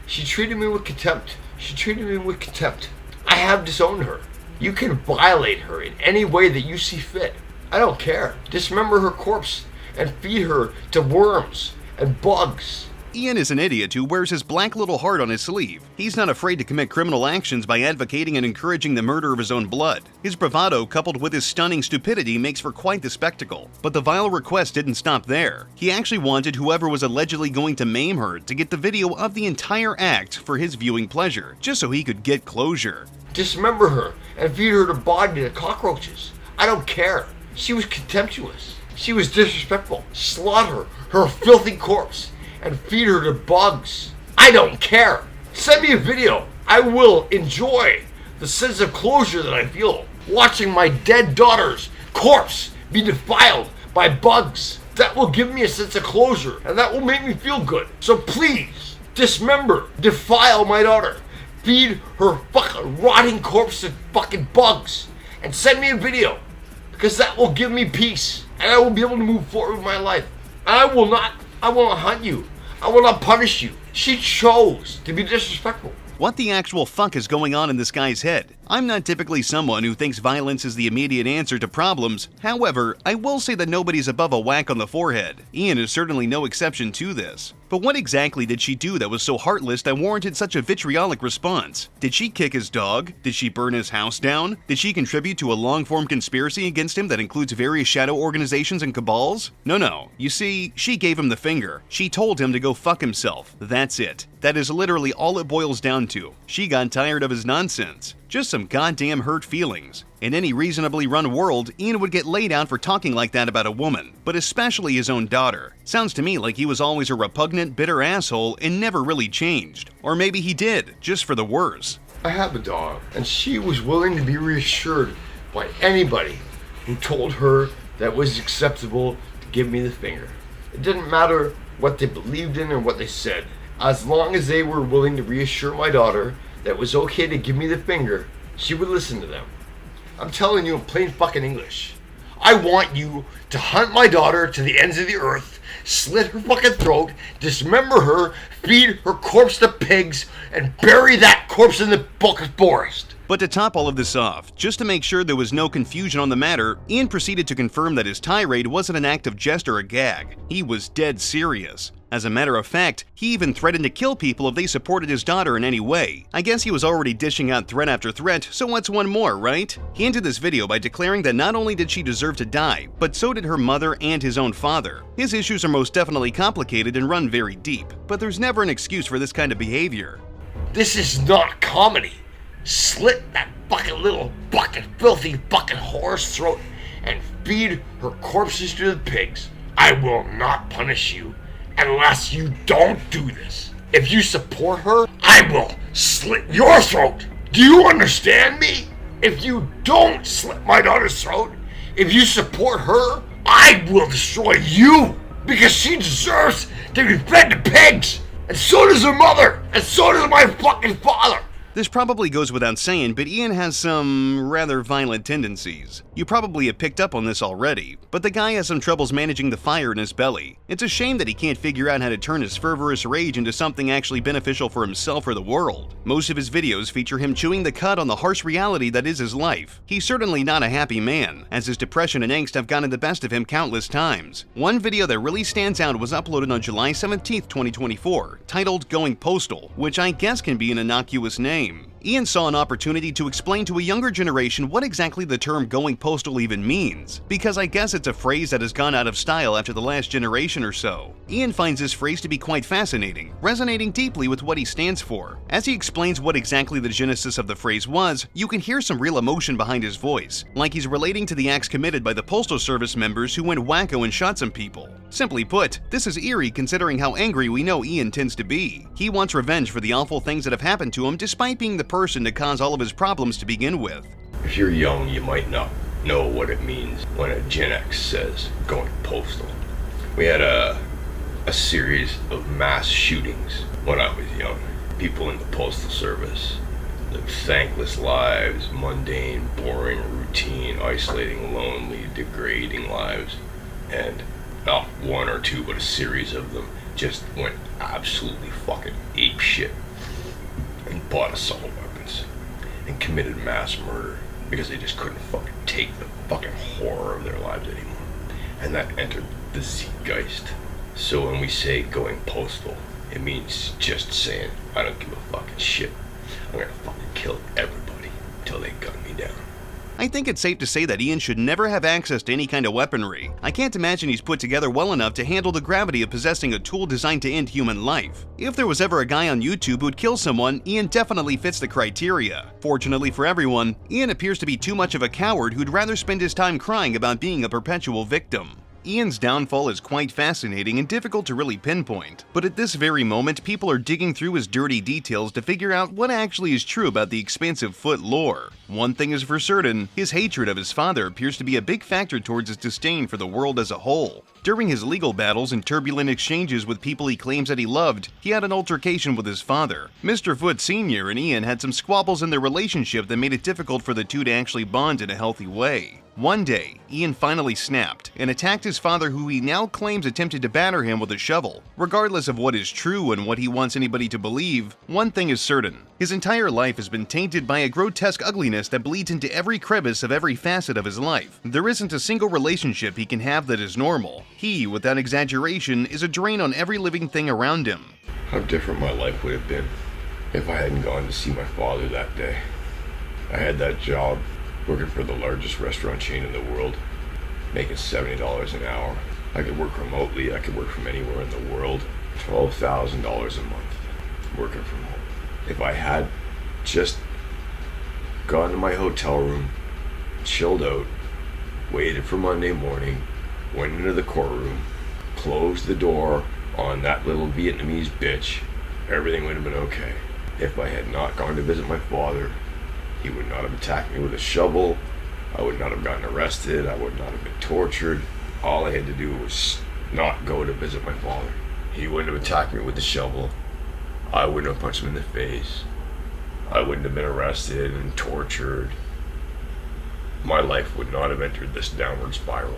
S2: She treated me with contempt. She treated me with contempt. I have disowned her. You can violate her in any way that you see fit. I don't care. Dismember her corpse and feed her to worms and bugs.
S1: Ian is an idiot who wears his black little heart on his sleeve. He's not afraid to commit criminal actions by advocating and encouraging the murder of his own blood. His bravado coupled with his stunning stupidity makes for quite the spectacle. But the vile request didn't stop there. He actually wanted whoever was allegedly going to maim her to get the video of the entire act for his viewing pleasure, just so he could get closure.
S2: Dismember her and feed her to body to cockroaches. I don't care. She was contemptuous. She was disrespectful. Slaughter her filthy corpse and feed her to bugs. I don't care. Send me a video. I will enjoy the sense of closure that I feel watching my dead daughter's corpse be defiled by bugs. That will give me a sense of closure and that will make me feel good. So please, dismember, defile my daughter, feed her fucking rotting corpse to fucking bugs, and send me a video because that will give me peace and I will be able to move forward with my life. I will not hunt you. I will not punish you. She chose to be disrespectful.
S1: What the actual fuck is going on in this guy's head? I'm not typically someone who thinks violence is the immediate answer to problems. However, I will say that nobody's above a whack on the forehead. Ian is certainly no exception to this. But what exactly did she do that was so heartless that warranted such a vitriolic response? Did she kick his dog? Did she burn his house down? Did she contribute to a long-form conspiracy against him that includes various shadow organizations and cabals? No. You see, she gave him the finger. She told him to go fuck himself. That's it. That is literally all it boils down to. She got tired of his nonsense. Just some goddamn hurt feelings. In any reasonably run world, Ian would get laid out for talking like that about a woman, but especially his own daughter. Sounds to me like he was always a repugnant, bitter asshole and never really changed. Or maybe he did, just for the worse.
S2: I have a dog, and she was willing to be reassured by anybody who told her that it was acceptable to give me the finger. It didn't matter what they believed in or what they said. As long as they were willing to reassure my daughter that it was okay to give me the finger, she would listen to them. I'm telling you in plain fucking English. I want you to hunt my daughter to the ends of the earth, slit her fucking throat, dismember her, feed her corpse to pigs, and bury that corpse in the fucking forest.
S1: But to top all of this off, just to make sure there was no confusion on the matter, Ian proceeded to confirm that his tirade wasn't an act of jest or a gag. He was dead serious. As a matter of fact, he even threatened to kill people if they supported his daughter in any way. I guess he was already dishing out threat after threat, so what's one more, right? He ended this video by declaring that not only did she deserve to die, but so did her mother and his own father. His issues are most definitely complicated and run very deep, but there's never an excuse for this kind of behavior.
S2: This is not comedy. Slit that fucking little bucket, filthy fucking whore's throat and feed her corpses to the pigs. I will not punish you unless you don't do this. If you support her, I will slit your throat. Do you understand me? If you don't slit my daughter's throat, if you support her, I will destroy you because she deserves to be fed to pigs. And so does her mother, and so does my fucking father.
S1: This probably goes without saying, but Ian has some rather violent tendencies. You probably have picked up on this already, but the guy has some troubles managing the fire in his belly. It's a shame that he can't figure out how to turn his fervorous rage into something actually beneficial for himself or the world. Most of his videos feature him chewing the cud on the harsh reality that is his life. He's certainly not a happy man, as his depression and angst have gotten the best of him countless times. One video that really stands out was uploaded on July 17, 2024, titled Going Postal, which I guess can be an innocuous name. Ian saw an opportunity to explain to a younger generation what exactly the term going postal even means, because I guess it's a phrase that has gone out of style after the last generation or so. Ian finds this phrase to be quite fascinating, resonating deeply with what he stands for. As he explains what exactly the genesis of the phrase was, you can hear some real emotion behind his voice, like he's relating to the acts committed by the Postal Service members who went wacko and shot some people. Simply put, this is eerie considering how angry we know Ian tends to be. He wants revenge for the awful things that have happened to him despite being the person to cause all of his problems to begin with.
S2: If you're young, you might not know what it means when a Gen X says going postal. We had a series of mass shootings when I was young. People in the Postal Service lived thankless lives, mundane, boring, routine, isolating, lonely, degrading lives. And not one or two, but a series of them just went absolutely fucking ape shit and bought assault weapons and committed mass murder because they just couldn't fucking take the fucking horror of their lives anymore. And that entered the zeitgeist. So when we say going postal, it means just saying, I don't give a fucking shit. I'm gonna fucking kill everybody until they gun me down.
S1: I think it's safe to say that Ian should never have access to any kind of weaponry. I can't imagine he's put together well enough to handle the gravity of possessing a tool designed to end human life. If there was ever a guy on YouTube who'd kill someone, Ian definitely fits the criteria. Fortunately for everyone, Ian appears to be too much of a coward who'd rather spend his time crying about being a perpetual victim. Ian's downfall is quite fascinating and difficult to really pinpoint, but at this very moment people are digging through his dirty details to figure out what actually is true about the expansive Foote lore. One thing is for certain, his hatred of his father appears to be a big factor towards his disdain for the world as a whole. During his legal battles and turbulent exchanges with people he claims that he loved, he had an altercation with his father. Mr. Foote Sr. and Ian had some squabbles in their relationship that made it difficult for the two to actually bond in a healthy way. One day, Ian finally snapped and attacked his father, who he now claims attempted to batter him with a shovel. Regardless of what is true and what he wants anybody to believe, one thing is certain. His entire life has been tainted by a grotesque ugliness that bleeds into every crevice of every facet of his life. There isn't a single relationship he can have that is normal. He, without exaggeration, is a drain on every living thing around him.
S2: How different my life would have been if I hadn't gone to see my father that day. I had that job working for the largest restaurant chain in the world, making $70 an hour. I could work remotely, I could work from anywhere in the world. $12,000 a month working from home. If I had just gone to my hotel room, chilled out, waited for Monday morning, went into the courtroom, closed the door on that little Vietnamese bitch, everything would have been okay. If I had not gone to visit my father, he would not have attacked me with a shovel, I would not have gotten arrested, I would not have been tortured. All I had to do was not go to visit my father. He wouldn't have attacked me with the shovel, I wouldn't have punched him in the face, I wouldn't have been arrested and tortured. My life would not have entered this downward spiral.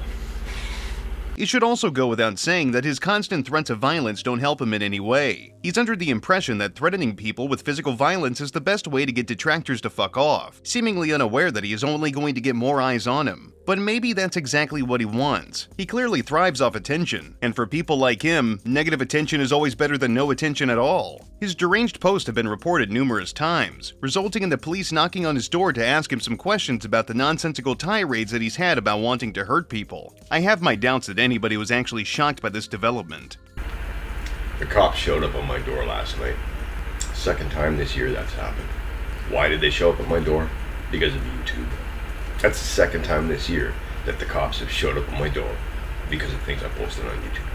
S1: It should also go without saying that his constant threats of violence don't help him in any way. He's under the impression that threatening people with physical violence is the best way to get detractors to fuck off, seemingly unaware that he is only going to get more eyes on him. But maybe that's exactly what he wants. He clearly thrives off attention, and for people like him, negative attention is always better than no attention at all. His deranged posts have been reported numerous times, resulting in the police knocking on his door to ask him some questions about the nonsensical tirades that he's had about wanting to hurt people. I have my doubts that anybody was actually shocked by this development.
S2: The cops showed up on my door last night. Second time this year that's happened. Why did they show up at my door? Because of YouTube. That's the second time this year that the cops have showed up at my door because of things I posted on YouTube.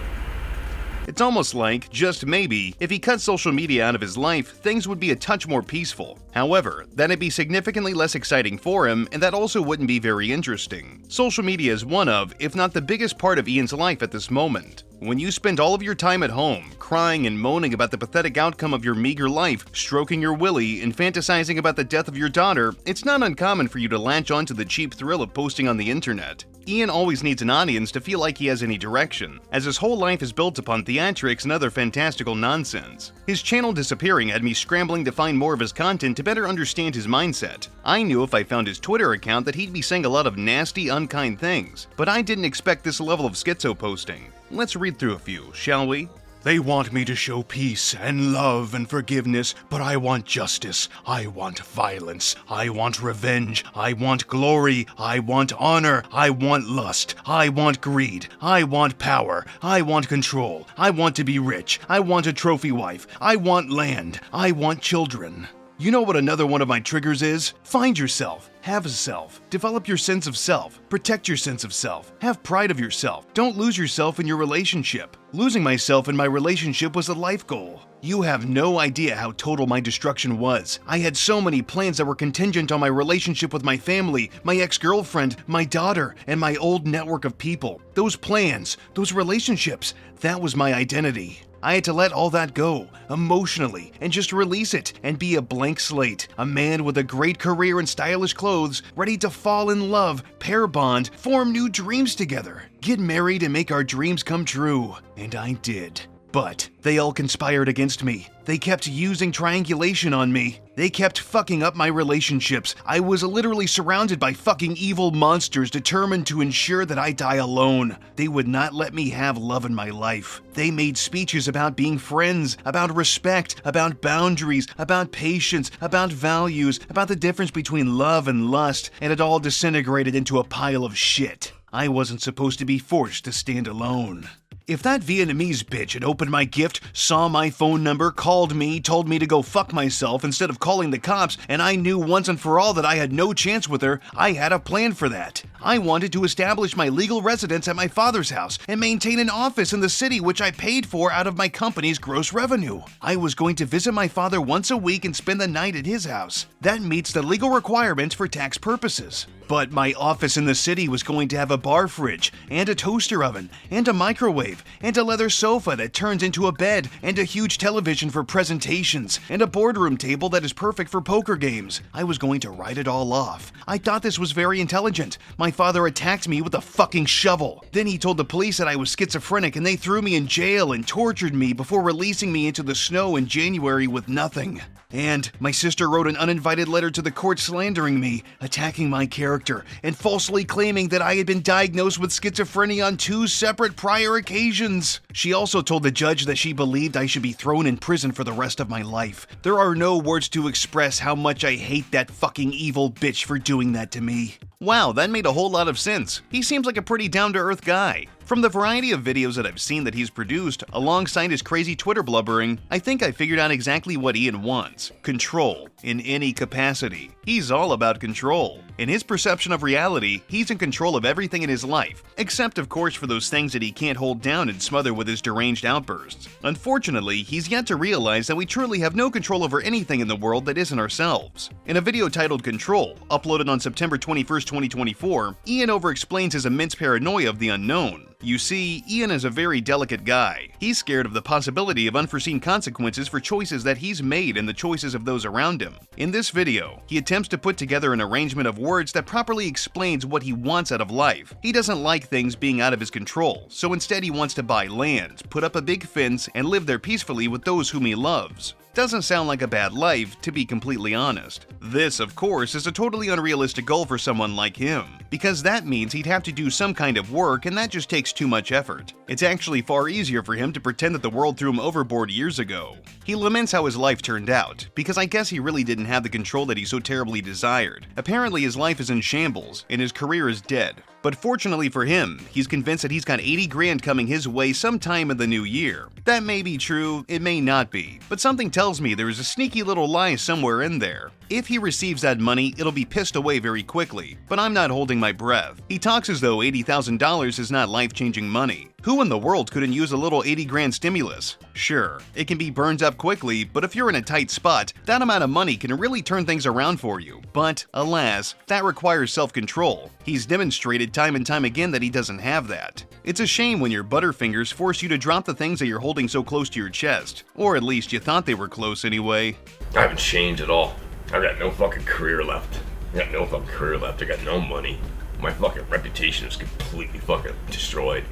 S1: It's almost like, just maybe, if he cut social media out of his life, things would be a touch more peaceful. However, that'd be significantly less exciting for him, and that also wouldn't be very interesting. Social media is one of, if not the biggest part of Ian's life at this moment. When you spend all of your time at home, crying and moaning about the pathetic outcome of your meager life, stroking your willy, and fantasizing about the death of your daughter, it's not uncommon for you to latch onto the cheap thrill of posting on the internet. Ian always needs an audience to feel like he has any direction, as his whole life is built upon theatrics and other fantastical nonsense. His channel disappearing had me scrambling to find more of his content to better understand his mindset. I knew if I found his Twitter account that he'd be saying a lot of nasty, unkind things, but I didn't expect this level of schizo posting. Let's read through a few, shall we? They want me to show peace and love and forgiveness, but I want justice. I want violence. I want revenge. I want glory. I want honor. I want lust. I want greed. I want power. I want control. I want to be rich. I want a trophy wife. I want land. I want children. You know what another one of my triggers is? Find yourself. Have a self. Develop your sense of self. Protect your sense of self. Have pride of yourself. Don't lose yourself in your relationship. Losing myself in my relationship was a life goal. You have no idea how total my destruction was. I had so many plans that were contingent on my relationship with my family, my ex-girlfriend, my daughter, and my old network of people. Those plans, those relationships, that was my identity. I had to let all that go, emotionally, and just release it and be a blank slate, a man with a great career and stylish clothes, ready to fall in love, pair bond, form new dreams together, get married and make our dreams come true. And I did. But they all conspired against me. They kept using triangulation on me. They kept fucking up my relationships. I was literally surrounded by fucking evil monsters determined to ensure that I die alone. They would not let me have love in my life. They made speeches about being friends, about respect, about boundaries, about patience, about values, about the difference between love and lust, and it all disintegrated into a pile of shit. I wasn't supposed to be forced to stand alone. If that Vietnamese bitch had opened my gift, saw my phone number, called me, told me to go fuck myself instead of calling the cops, and I knew once and for all that I had no chance with her, I had a plan for that. I wanted to establish my legal residence at my father's house and maintain an office in the city which I paid for out of my company's gross revenue. I was going to visit my father once a week and spend the night at his house. That meets the legal requirements for tax purposes. But my office in the city was going to have a bar fridge, and a toaster oven, and a microwave, and a leather sofa that turns into a bed, and a huge television for presentations, and a boardroom table that is perfect for poker games. I was going to write it all off. I thought this was very intelligent. My father attacked me with a fucking shovel. Then he told the police that I was schizophrenic, and they threw me in jail and tortured me before releasing me into the snow in January with nothing. And my sister wrote an uninvited letter to the court slandering me, attacking my character, and falsely claiming that I had been diagnosed with schizophrenia on 2 separate prior occasions. She also told the judge that she believed I should be thrown in prison for the rest of my life. There are no words to express how much I hate that fucking evil bitch for doing that to me. Wow, that made a whole lot of sense. He seems like a pretty down-to-earth guy. From the variety of videos that I've seen that he's produced, alongside his crazy Twitter blubbering, I think I figured out exactly what Ian wants. Control, in any capacity. He's all about control. In his perception of reality, he's in control of everything in his life, except of course for those things that he can't hold down and smother with his deranged outbursts. Unfortunately, he's yet to realize that we truly have no control over anything in the world that isn't ourselves. In a video titled Control, uploaded on September 21st, 2024, Ian overexplains his immense paranoia of the unknown. You see, Ian is a very delicate guy. He's scared of the possibility of unforeseen consequences for choices that he's made and the choices of those around him. In this video, he attempts to put together an arrangement of words that properly explains what he wants out of life. He doesn't like things being out of his control, so instead he wants to buy land, put up a big fence, and live there peacefully with those whom he loves. Doesn't sound like a bad life, to be completely honest. This, of course, is a totally unrealistic goal for someone like him, because that means he'd have to do some kind of work, and that just takes too much effort. It's actually far easier for him to pretend that the world threw him overboard years ago. He laments how his life turned out, because I guess he really didn't have the control that he so terribly desired. Apparently his life is in shambles, and his career is dead. But fortunately for him, he's convinced that he's got 80 grand coming his way sometime in the new year. That may be true, it may not be, but something tells me there is a sneaky little lie somewhere in there. If he receives that money, it'll be pissed away very quickly, but I'm not holding my breath. He talks as though $80,000 is not life-changing money. Who in the world couldn't use a little 80 grand stimulus? Sure, it can be burned up quickly, but if you're in a tight spot, that amount of money can really turn things around for you. But, alas, that requires self-control. He's demonstrated time and time again that he doesn't have that. It's a shame when your butterfingers force you to drop the things that you're holding so close to your chest. Or at least you thought they were close anyway.
S2: I haven't changed at all. I've got no fucking career left. I got no money. My fucking reputation is completely fucking destroyed.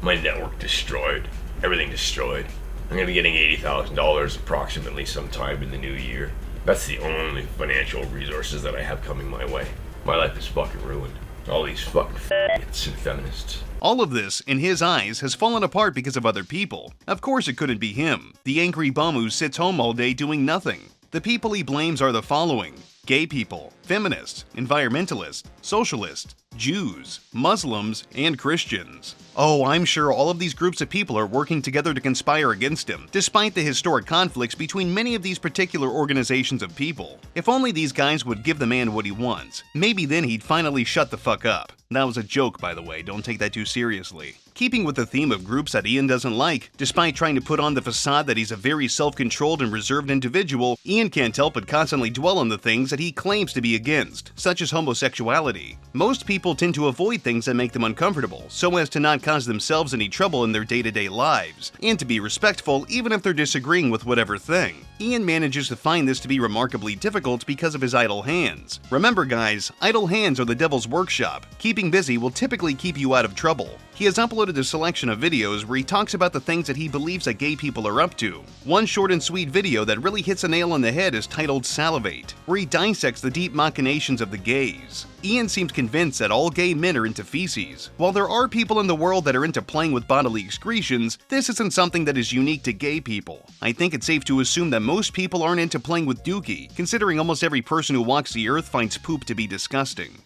S2: My network destroyed. Everything destroyed. I'm gonna be getting $80,000 approximately sometime in the new year. That's the only financial resources that I have coming my way. My life is fucking ruined. All these fucking f***its and feminists.
S1: All of this, in his eyes, has fallen apart because of other people. Of course it couldn't be him, the angry bum who sits home all day doing nothing. The people he blames are the following: gay people, feminists, environmentalists, socialists, Jews, Muslims, and Christians. Oh, I'm sure all of these groups of people are working together to conspire against him, despite the historic conflicts between many of these particular organizations of people. If only these guys would give the man what he wants, maybe then he'd finally shut the fuck up. That was a joke, by the way, don't take that too seriously. Keeping with the theme of groups that Ian doesn't like, despite trying to put on the facade that he's a very self-controlled and reserved individual, Ian can't help but constantly dwell on the things that he claims to be against, such as homosexuality. Most people tend to avoid things that make them uncomfortable, so as to not cause themselves any trouble in their day-to-day lives, and to be respectful even if they're disagreeing with whatever thing. Ian manages to find this to be remarkably difficult because of his idle hands. Remember guys, idle hands are the devil's workshop. Keeping busy will typically keep you out of trouble. He has uploaded a selection of videos where he talks about the things that he believes that gay people are up to. One short and sweet video that really hits a nail on the head is titled Salivate, where he dissects the deep machinations of the gays. Ian seems convinced that all gay men are into feces. While there are people in the world that are into playing with bodily excretions, this isn't something that is unique to gay people. I think it's safe to assume that most people aren't into playing with dookie, considering almost every person who walks the earth finds poop to be disgusting.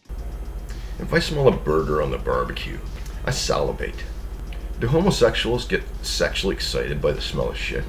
S2: If I smell a burger on the barbecue, I salivate. Do homosexuals get sexually excited by the smell of shit?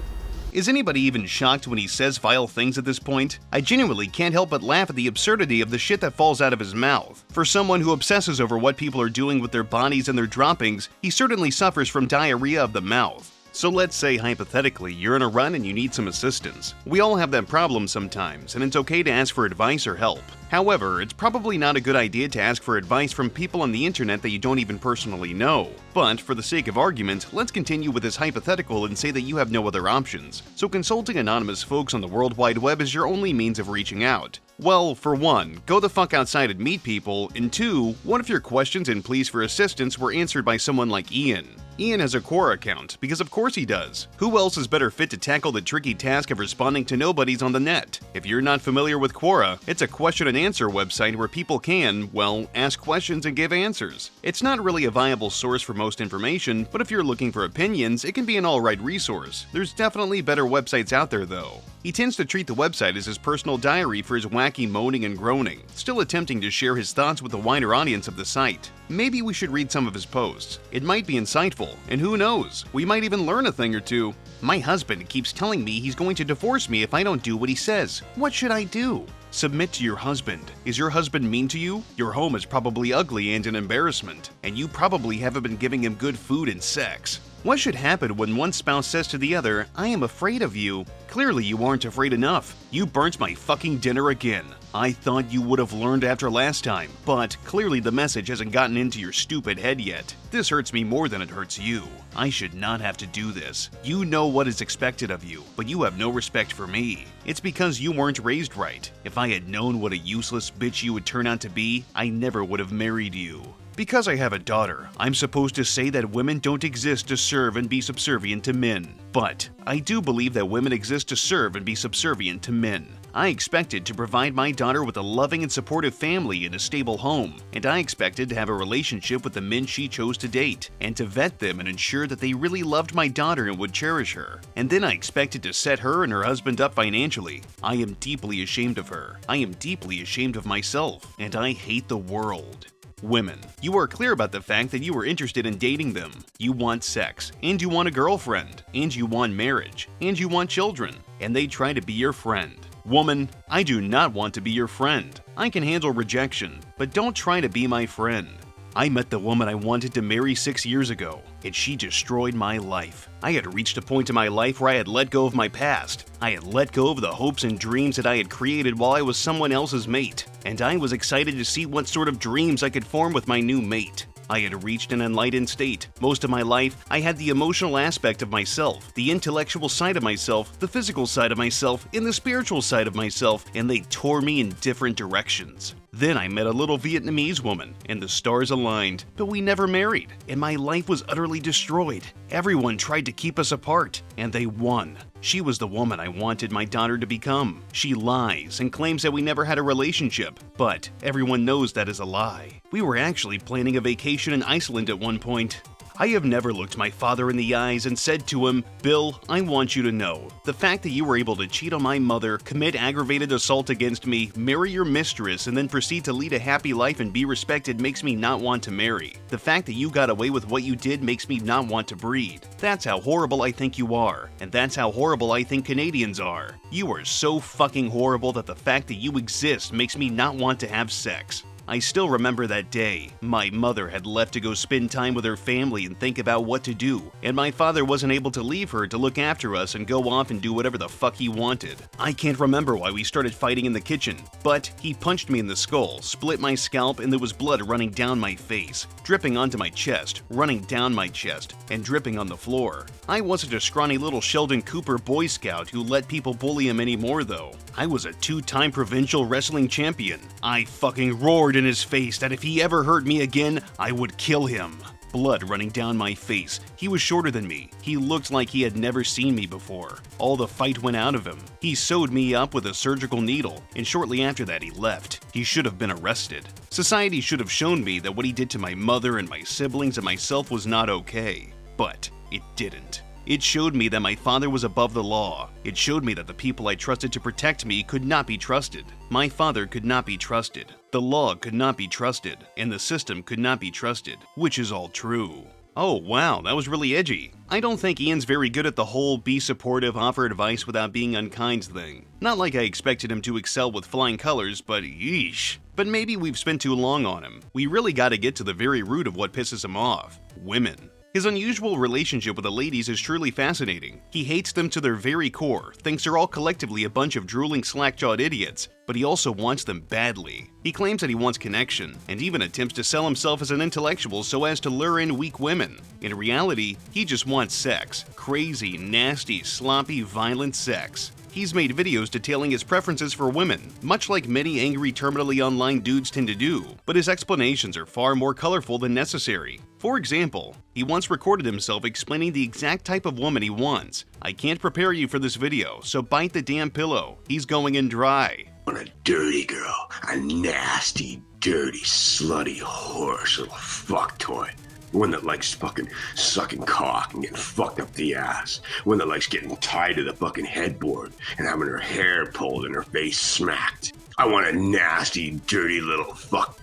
S1: Is anybody even shocked when he says vile things at this point? I genuinely can't help but laugh at the absurdity of the shit that falls out of his mouth. For someone who obsesses over what people are doing with their bodies and their droppings, he certainly suffers from diarrhea of the mouth. So let's say hypothetically you're in a run and you need some assistance. We all have that problem sometimes, and it's okay to ask for advice or help. However, it's probably not a good idea to ask for advice from people on the internet that you don't even personally know. But for the sake of argument, let's continue with this hypothetical and say that you have no other options. So consulting anonymous folks on the World Wide Web is your only means of reaching out. Well, for one, go the fuck outside and meet people, and two, what if your questions and pleas for assistance were answered by someone like Ian? Ian has a Quora account, because of course he does. Who else is better fit to tackle the tricky task of responding to nobodies on the net? If you're not familiar with Quora, it's a question and answer website where people can, well, ask questions and give answers. It's not really a viable source for most information, but if you're looking for opinions, it can be an alright resource. There's definitely better websites out there though. He tends to treat the website as his personal diary for his wacky moaning and groaning, still attempting to share his thoughts with the wider audience of the site. Maybe we should read some of his posts. It might be insightful, and who knows, we might even learn a thing or two. My husband keeps telling me he's going to divorce me if I don't do what he says. What should I do? Submit to your husband. Is your husband mean to you? Your home is probably ugly and an embarrassment, and you probably haven't been giving him good food and sex. What should happen when one spouse says to the other, I am afraid of you? Clearly you aren't afraid enough. You burnt my fucking dinner again. I thought you would have learned after last time, but clearly the message hasn't gotten into your stupid head yet. This hurts me more than it hurts you. I should not have to do this. You know what is expected of you, but you have no respect for me. It's because you weren't raised right. If I had known what a useless bitch you would turn out to be, I never would have married you. Because I have a daughter, I'm supposed to say that women don't exist to serve and be subservient to men. But I do believe that women exist to serve and be subservient to men. I expected to provide my daughter with a loving and supportive family and a stable home, and I expected to have a relationship with the men she chose to date, and to vet them and ensure that they really loved my daughter and would cherish her. And then I expected to set her and her husband up financially. I am deeply ashamed of her. I am deeply ashamed of myself, and I hate the world. Women, you are clear about the fact that you are interested in dating them. You want sex, and you want a girlfriend, and you want marriage, and you want children, and they try to be your friend. Woman, I do not want to be your friend. I can handle rejection, but don't try to be my friend. I met the woman I wanted to marry 6 years ago, and she destroyed my life. I had reached a point in my life where I had let go of my past. I had let go of the hopes and dreams that I had created while I was someone else's mate, and I was excited to see what sort of dreams I could form with my new mate. I had reached an enlightened state. Most of my life, I had the emotional aspect of myself, the intellectual side of myself, the physical side of myself, and the spiritual side of myself, and they tore me in different directions. Then I met a little Vietnamese woman, and the stars aligned, but we never married, and my life was utterly destroyed. Everyone tried to keep us apart, and they won. She was the woman I wanted my daughter to become. She lies and claims that we never had a relationship, but everyone knows that is a lie. We were actually planning a vacation in Iceland at one point. I have never looked my father in the eyes and said to him, "Bill, I want you to know, the fact that you were able to cheat on my mother, commit aggravated assault against me, marry your mistress, and then proceed to lead a happy life and be respected makes me not want to marry. The fact that you got away with what you did makes me not want to breed. That's how horrible I think you are, and that's how horrible I think Canadians are. You are so fucking horrible that the fact that you exist makes me not want to have sex." I still remember that day. My mother had left to go spend time with her family and think about what to do, and my father wasn't able to leave her to look after us and go off and do whatever the fuck he wanted. I can't remember why we started fighting in the kitchen, but he punched me in the skull, split my scalp, and there was blood running down my face, dripping onto my chest, running down my chest, and dripping on the floor. I wasn't a scrawny little Sheldon Cooper Boy Scout who let people bully him anymore though. I was a 2-time provincial wrestling champion. I fucking roared in his face that if he ever hurt me again, I would kill him. Blood running down my face. He was shorter than me. He looked like he had never seen me before. All the fight went out of him. He sewed me up with a surgical needle, and shortly after that he left. He should have been arrested. Society should have shown me that what he did to my mother and my siblings and myself was not okay. But it didn't. It showed me that my father was above the law. It showed me that the people I trusted to protect me could not be trusted. My father could not be trusted. The law could not be trusted. And the system could not be trusted. Which is all true. Oh wow, that was really edgy. I don't think Ian's very good at the whole be supportive, offer advice without being unkind thing. Not like I expected him to excel with flying colors, but yeesh. But maybe we've spent too long on him. We really gotta get to the very root of what pisses him off. Women. His unusual relationship with the ladies is truly fascinating. He hates them to their very core, thinks they're all collectively a bunch of drooling slack-jawed idiots, but he also wants them badly. He claims that he wants connection, and even attempts to sell himself as an intellectual so as to lure in weak women. In reality, he just wants sex. Crazy, nasty, sloppy, violent sex. He's made videos detailing his preferences for women, much like many angry, terminally online dudes tend to do, but his explanations are far more colorful than necessary. For example, he once recorded himself explaining the exact type of woman he wants. "I can't prepare you for this video, so bite the damn pillow. He's going in dry."
S3: "I want a dirty girl, a nasty, dirty, slutty, horse little fuck toy. One that likes fucking sucking cock and getting fucked up the ass. One that likes getting tied to the fucking headboard and having her hair pulled and her face smacked. I want a nasty, dirty little fuck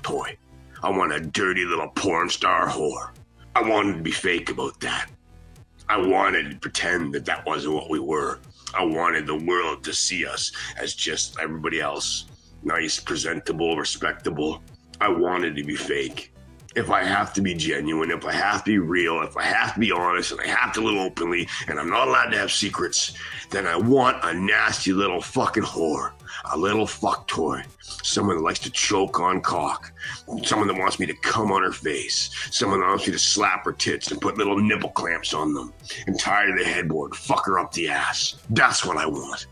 S3: toy. I want a dirty little porn star whore. I wanted to be fake about that. I wanted to pretend that that wasn't what we were. I wanted the world to see us as just everybody else. Nice, presentable, respectable. I wanted to be fake. If I have to be genuine, if I have to be real, if I have to be honest, and I have to live openly, and I'm not allowed to have secrets, then I want a nasty little fucking whore, a little fuck toy, someone that likes to choke on cock, someone that wants me to come on her face, someone that wants me to slap her tits and put little nipple clamps on them, and tie her to the headboard, fuck her up the ass. That's what I want.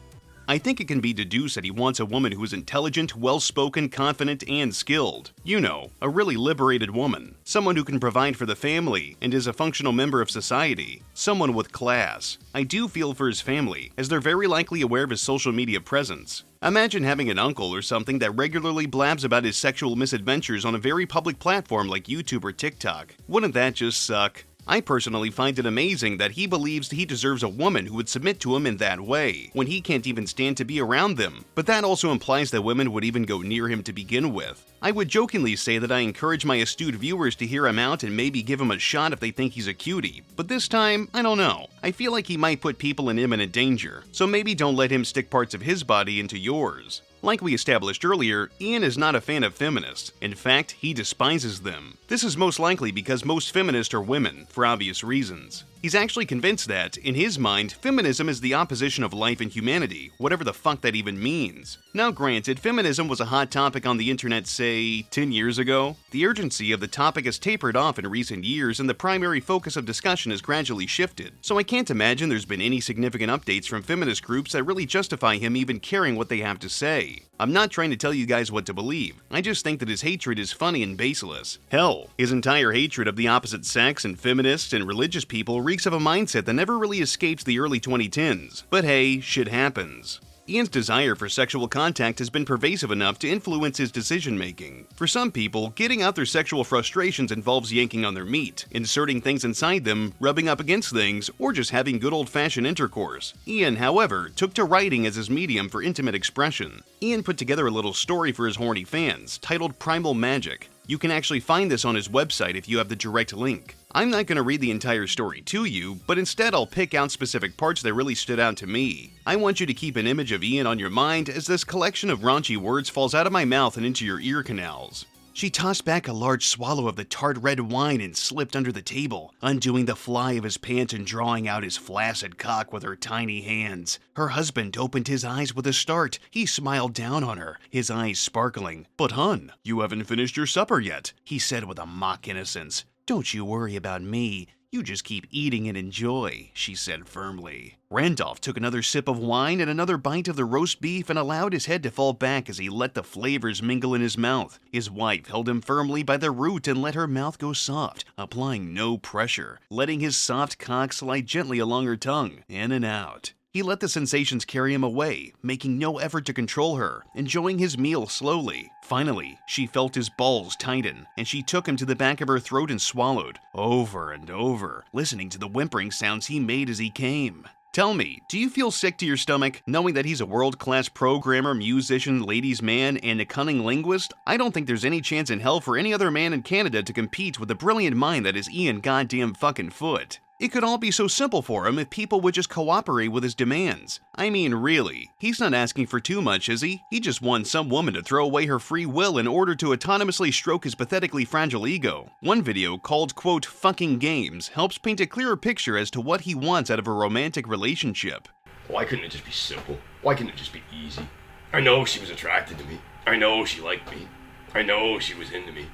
S1: I think it can be deduced that he wants a woman who is intelligent, well-spoken, confident, and skilled. You know, a really liberated woman. Someone who can provide for the family and is a functional member of society. Someone with class. I do feel for his family, as they're very likely aware of his social media presence. Imagine having an uncle or something that regularly blabs about his sexual misadventures on a very public platform like YouTube or TikTok. Wouldn't that just suck? I personally find it amazing that he believes he deserves a woman who would submit to him in that way, when he can't even stand to be around them. But that also implies that women would even go near him to begin with. I would jokingly say that I encourage my astute viewers to hear him out and maybe give him a shot if they think he's a cutie. But this time, I don't know. I feel like he might put people in imminent danger, so maybe don't let him stick parts of his body into yours. Like we established earlier, Ian is not a fan of feminists. In fact, he despises them. This is most likely because most feminists are women, for obvious reasons. He's actually convinced that, in his mind, feminism is the opposition of life and humanity, whatever the fuck that even means. Now granted, feminism was a hot topic on the internet, say, 10 years ago. The urgency of the topic has tapered off in recent years and the primary focus of discussion has gradually shifted. So I can't imagine there's been any significant updates from feminist groups that really justify him even caring what they have to say. I'm not trying to tell you guys what to believe, I just think that his hatred is funny and baseless. Hell, his entire hatred of the opposite sex and feminists and religious people reeks of a mindset that never really escaped the early 2010s. But hey, shit happens. Ian's desire for sexual contact has been pervasive enough to influence his decision-making. For some people, getting out their sexual frustrations involves yanking on their meat, inserting things inside them, rubbing up against things, or just having good old-fashioned intercourse. Ian, however, took to writing as his medium for intimate expression. Ian put together a little story for his horny fans, titled Primal Magic. You can actually find this on his website if you have the direct link. I'm not going to read the entire story to you, but instead I'll pick out specific parts that really stood out to me. I want you to keep an image of Ian on your mind as this collection of raunchy words falls out of my mouth and into your ear canals. She tossed back a large swallow of the tart red wine and slipped under the table, undoing the fly of his pants and drawing out his flaccid cock with her tiny hands. Her husband opened his eyes with a start. He smiled down on her, his eyes sparkling. "But hun, you haven't finished your supper yet," he said with a mock innocence. "Don't you worry about me. You just keep eating and enjoy," she said firmly. Randolph took another sip of wine and another bite of the roast beef and allowed his head to fall back as he let the flavors mingle in his mouth. His wife held him firmly by the root and let her mouth go soft, applying no pressure, letting his soft cock slide gently along her tongue, in and out. He let the sensations carry him away, making no effort to control her, enjoying his meal slowly. Finally, she felt his balls tighten, and she took him to the back of her throat and swallowed, over and over, listening to the whimpering sounds he made as he came. Tell me, do you feel sick to your stomach, knowing that he's a world-class programmer, musician, ladies' man, and a cunning linguist? I don't think there's any chance in hell for any other man in Canada to compete with the brilliant mind that is Ian goddamn fucking Foote. It could all be so simple for him if people would just cooperate with his demands. I mean, really, he's not asking for too much, is he? He just wants some woman to throw away her free will in order to autonomously stroke his pathetically fragile ego. One video called, quote, "Fucking Games" helps paint a clearer picture as to what he wants out of a romantic relationship.
S2: Why couldn't it just be simple? Why couldn't it just be easy? I know she was attracted to me. I know she liked me. I know she was into me.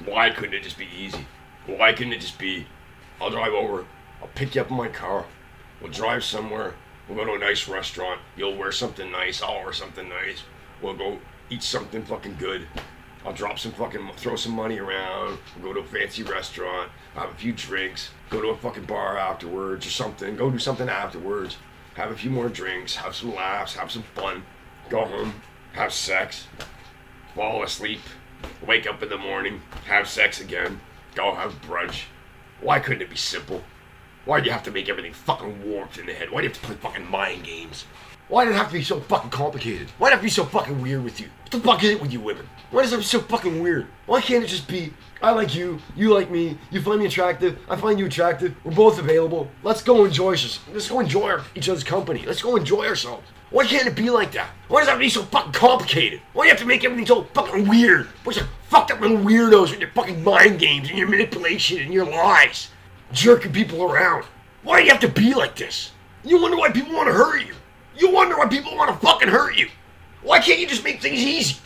S2: Why couldn't it just be easy? Why couldn't it just be, I'll drive over, I'll pick you up in my car, we'll drive somewhere, we'll go to a nice restaurant, you'll wear something nice, I'll wear something nice, we'll go eat something fucking good, I'll throw some money around, we'll go to a fancy restaurant, have a few drinks, go to a fucking bar afterwards or something, go do something afterwards, have a few more drinks, have some laughs, have some fun, go home, have sex, fall asleep, wake up in the morning, have sex again, go have brunch. Why couldn't it be simple? Why do you have to make everything fucking warped in the head? Why do you have to play fucking mind games? Why does it have to be so fucking complicated? Why does it have to be so fucking weird with you? What the fuck is it with you women? Why does it have to be so fucking weird? Why can't it just be, I like you like me, you find me attractive, I find you attractive, we're both available, let's go enjoy each other's company, let's go enjoy ourselves. Why can't it be like that? Why does it have to be so fucking complicated? Why do you have to make everything so fucking weird? Bunch of fucked up little weirdos with your fucking mind games and your manipulation and your lies. Jerking people around. Why do you have to be like this? You wonder why people want to hurt you. You wonder why people want to fucking hurt you. Why can't you just make things easy?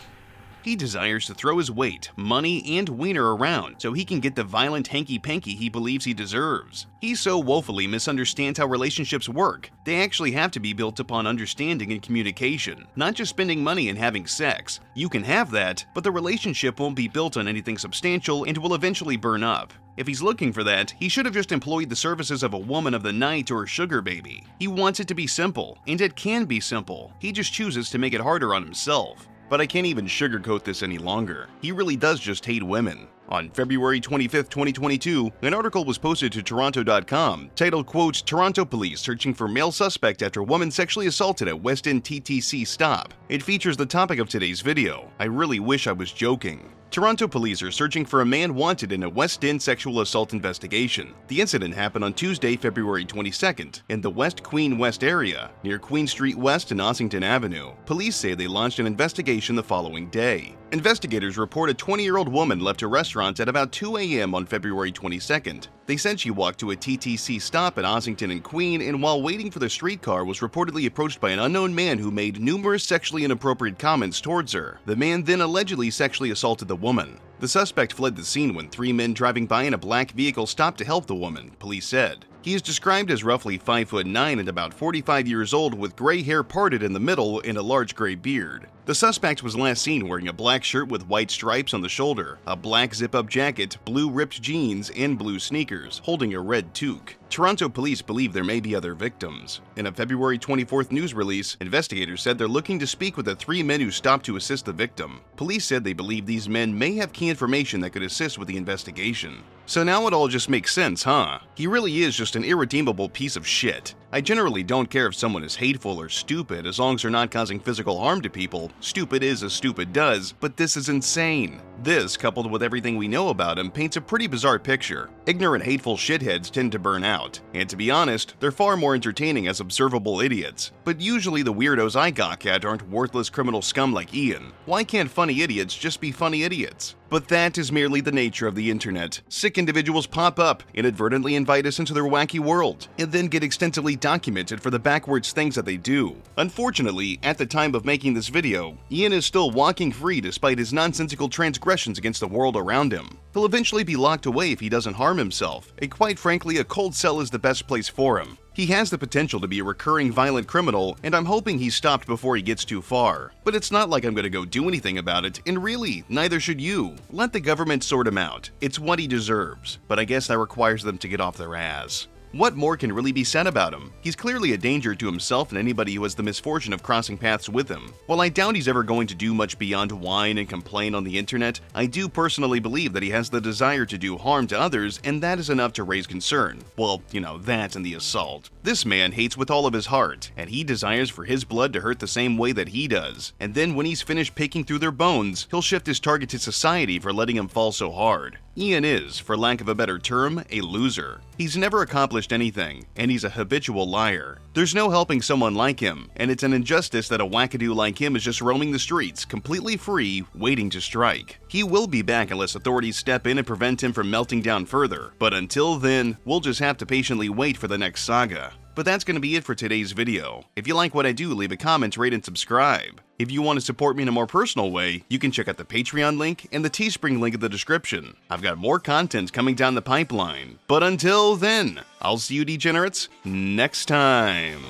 S1: He desires to throw his weight, money, and wiener around so he can get the violent hanky-panky he believes he deserves. He so woefully misunderstands how relationships work. They actually have to be built upon understanding and communication, not just spending money and having sex. You can have that, but the relationship won't be built on anything substantial and will eventually burn up. If he's looking for that, he should have just employed the services of a woman of the night or a sugar baby. He wants it to be simple, and it can be simple. He just chooses to make it harder on himself. But I can't even sugarcoat this any longer. He really does just hate women. On February 25, 2022, an article was posted to Toronto.com titled, quote, "Toronto Police Searching for Male Suspect After Woman Sexually Assaulted at West End TTC Stop." It features the topic of today's video. I really wish I was joking. Toronto police are searching for a man wanted in a West End sexual assault investigation. The incident happened on Tuesday, February 22nd, in the West Queen West area, near Queen Street West and Ossington Avenue. Police say they launched an investigation the following day. Investigators report a 20-year-old woman left a restaurant at about 2 a.m. on February 22nd. They said she walked to a TTC stop at Ossington and Queen, and while waiting for the streetcar was reportedly approached by an unknown man who made numerous sexually inappropriate comments towards her. The man then allegedly sexually assaulted the woman. The suspect fled the scene when 3 men driving by in a black vehicle stopped to help the woman, police said. He is described as roughly 5'9" and about 45 years old with gray hair parted in the middle and a large gray beard. The suspect was last seen wearing a black shirt with white stripes on the shoulder, a black zip-up jacket, blue ripped jeans, and blue sneakers, holding a red toque. Toronto police believe there may be other victims. In a February 24th news release, investigators said they're looking to speak with the 3 men who stopped to assist the victim. Police said they believe these men may have key information that could assist with the investigation. So now it all just makes sense, huh? He really is just an irredeemable piece of shit. I generally don't care if someone is hateful or stupid as long as they're not causing physical harm to people. Stupid is as stupid does, but this is insane. This, coupled with everything we know about him, paints a pretty bizarre picture. Ignorant, hateful shitheads tend to burn out, and to be honest, they're far more entertaining as observable idiots. But usually the weirdos I gawk at aren't worthless criminal scum like Ian. Why can't funny idiots just be funny idiots? But that is merely the nature of the internet. Sick individuals pop up, inadvertently invite us into their wacky world, and then get extensively documented for the backwards things that they do. Unfortunately, at the time of making this video, Ian is still walking free despite his nonsensical transgressions against the world around him. He'll eventually be locked away if he doesn't harm himself, and quite frankly, a cold cell is the best place for him. He has the potential to be a recurring violent criminal, and I'm hoping he's stopped before he gets too far. But it's not like I'm gonna go do anything about it, and really, neither should you. Let the government sort him out. It's what he deserves. But I guess that requires them to get off their ass. What more can really be said about him? He's clearly a danger to himself and anybody who has the misfortune of crossing paths with him. While I doubt he's ever going to do much beyond whine and complain on the internet, I do personally believe that he has the desire to do harm to others, and that is enough to raise concern. Well, you know, that and the assault. This man hates with all of his heart, and he desires for his blood to hurt the same way that he does. And then when he's finished picking through their bones, he'll shift his target to society for letting him fall so hard. Ian is, for lack of a better term, a loser. He's never accomplished anything, and he's a habitual liar. There's no helping someone like him, and it's an injustice that a wackadoo like him is just roaming the streets, completely free, waiting to strike. He will be back unless authorities step in and prevent him from melting down further, but until then, we'll just have to patiently wait for the next saga. But that's going to be it for today's video. If you like what I do, leave a comment, rate, and subscribe. If you want to support me in a more personal way, you can check out the Patreon link and the Teespring link in the description. I've got more content coming down the pipeline. But until then, I'll see you degenerates next time.